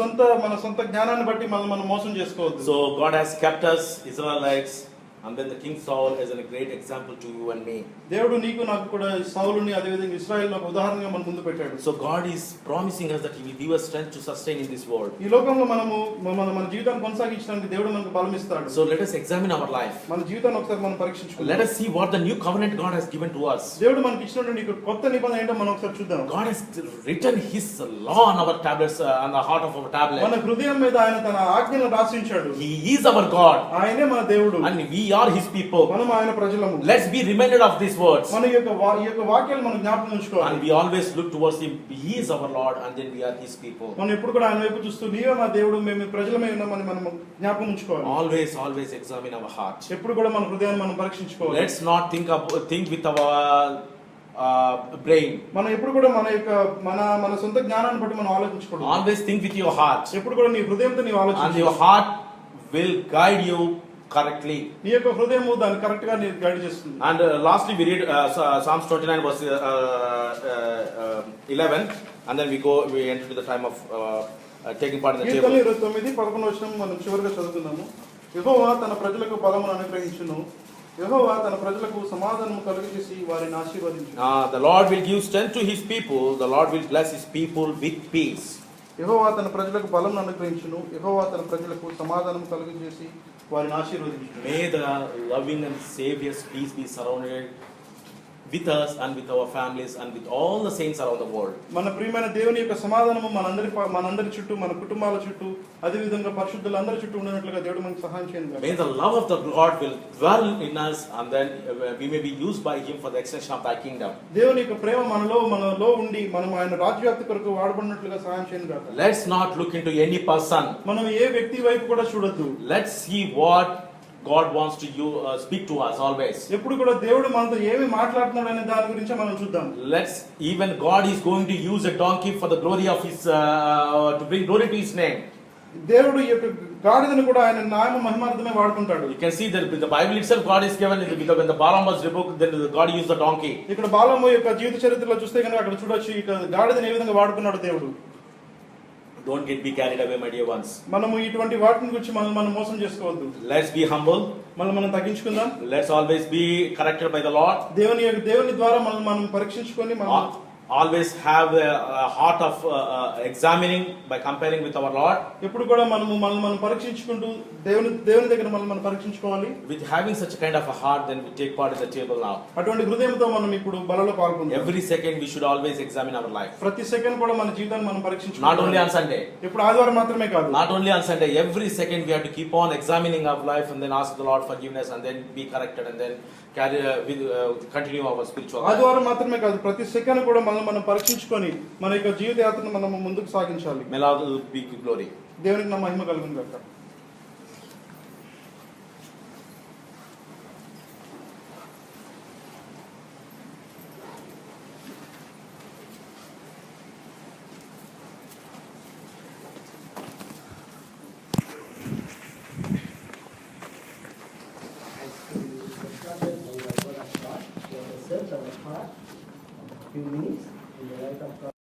సొంత జ్ఞానాన్ని బట్టి మనం మోసం చేసుకోవద్దు. So God has kept us Israelites, and then the King Saul is a great example to you and me. దేవుడు నీకు నాకు కూడా సౌలుని అదే విధంగా ఇశ్రాయేలును ఒక ఉదాహరణగా మన ముందు పెట్టాడు. So God is promising us that he will give us strength to sustain in this world. ఈ లోకంలో మన జీవితాన్ని కొనసాగించడానికి దేవుడు మనకు బలం ఇస్తాడు. So let us examine our life. మన జీవితాన్ని ఒకసారి మనం పరీక్షించుకుందాం. Let us see what the new covenant God has given to us. దేవుడు మనకి ఇచ్చినటువంటి కొత్త నిబంధన ఏంటో మనం ఒకసారి చూద్దాం. God has written his law on our tablets, on the heart of our tablet. మన హృదయం మీద ఆయన తన ఆజ్ఞలను రాసించాడు. He is our God. ఆయనే మన దేవుడు. And we are his people. మనం ఆయన ప్రజలము. Let's be reminded of these words. మన ఈ యొక్క వాక్యాలు మనం జ్ఞాపకం ఉంచుకోవాలి. And we always look towards him. He is our Lord, and then we are his people. మనం ఎప్పుడు కూడా ఆయన వైపు చూస్తూ, నీవే మా దేవుడు, మేము ప్రజలమే ఉన్నామని మనం జ్ఞాపకం ఉంచుకోవాలి. Always examine our heart. ఎప్పుడు కూడా మన హృదయాన్ని మనం పరీక్షించుకోవాలి. Let's not think with our brain. మనం ఎప్పుడు కూడా మన సొంత జ్ఞానాన్ని బట్టి మనం ఆలోచించకూడదు. Always think with your heart. ఎప్పుడు కూడా నీ హృదయంతో నీవు ఆలోచించు. And your heart will guide you correctly. నీ యొక్క హృదయము దాన్ని కరెక్ట్ గా నీకు గైడ్ చేస్తుంది. And lastly we read Psalms 29 verse 11, and then we enter to the time of taking part in the table. 29:11 వచనం మనం చివరిగా చదువుకుందాము. యెహోవా తన ప్రజలకు బలమును అనుగ్రహించును, యెహోవా తన ప్రజలకు సమాధానము కలుగజేసి వారిని ఆశీర్వదించును. The Lord will give strength to his people, the Lord will bless his people with peace. యెహోవా తన ప్రజలకు బలమును అనుగ్రహించును, యెహోవా తన ప్రజలకు సమాధానము కలుగజేసి వారిని ఆశీర్వదించు. May the loving and Savior's peace be surrounded with us and with our families and with all the saints around the world. మన ప్రియమైన దేవుని యొక్క సమాధానము మనందరి చుట్టూ, మన కుటుంబాల చుట్టూ, అదే విధంగా పరిశుద్ధులందరి చుట్టూ ఉండినట్లుగా దేవుడు మనకు సహాయం చేయండి. May the love of the God will dwell in us, and then we may be used by Him for the extension of Thy kingdom. దేవుని యొక్క ప్రేమ మనలో ఉండి మనం ఆయన రాజ్యవ్యాప్తి కొరకు వాడబడినట్లుగా సహాయం చేయండి. Let's not look into any person. మనం ఏ వ్యక్తి వైపు కూడా చూడొద్దు. Let's see what God wants to speak to us always. ఎప్పుడు కూడా దేవుడు మనతో ఏమి మాట్లాడుతున్నాడు అనే దాని గురించి మనం చూద్దాం. Let's even God is going to use a donkey for the glory of His to bring glory to His name. దేవుడు ఈ యొక్క గాడిదను కూడా ఆయన నామ మహిమార్థమే వాడుకుంటాడు. You can see that in the Bible itself God is given when the Balaam was rebuked, then God used the donkey. ఇక్కడ బాలము యొక్క జీవిత చరిత్రలో చూస్తే కనుక అక్కడ చూడొచ్చు ఇక గాడిదను ఏ విధంగా వాడుకున్నాడు దేవుడు. Don't be carried away, my dear ones. మనము ఇటువంటి వాటిని గురించి మనం మోసం చేసుకోవద్దు. Let's be humble. మనం తగ్గించుకుందాం. Let's always be corrected by the Lord. దేవుని ద్వారా మనం పరీక్షించుకొని మనం always have a heart of examining by comparing with our Lord. ఎప్పుడు కూడా మనం పరీక్షించుకుంటూ దేవుని దగ్గర మనం పరీక్షించుకోవాలి. With having such a kind of a heart, then we take part in the table now. అటువంటి హృదయంతో మనం ఇప్పుడు బలలో పాల్గొందాం. Every second we should always examine our life. ప్రతి సెకండ్ కూడా మన జీవితాన్ని మనం పరీక్షించుకోవాలి. Not only on Sunday. ఇప్పుడు ఆదివారం మాత్రమే కాదు. Not only on Sunday. Every second we have to keep on examining our life and then ask the Lord forgiveness and then be corrected and then continue our spiritual life. ఆదివారం మాత్రమే కాదు, ప్రతి సెకండ్ కూడా మనం పరీక్షించుకొని మన యొక్క జీవిత యాత్రను మనం ముందుకు సాగించాలి. May Lord be glory. దేవునికి నా మహిమ కలుగును గాక. Search our heart, few minutes in the light of God.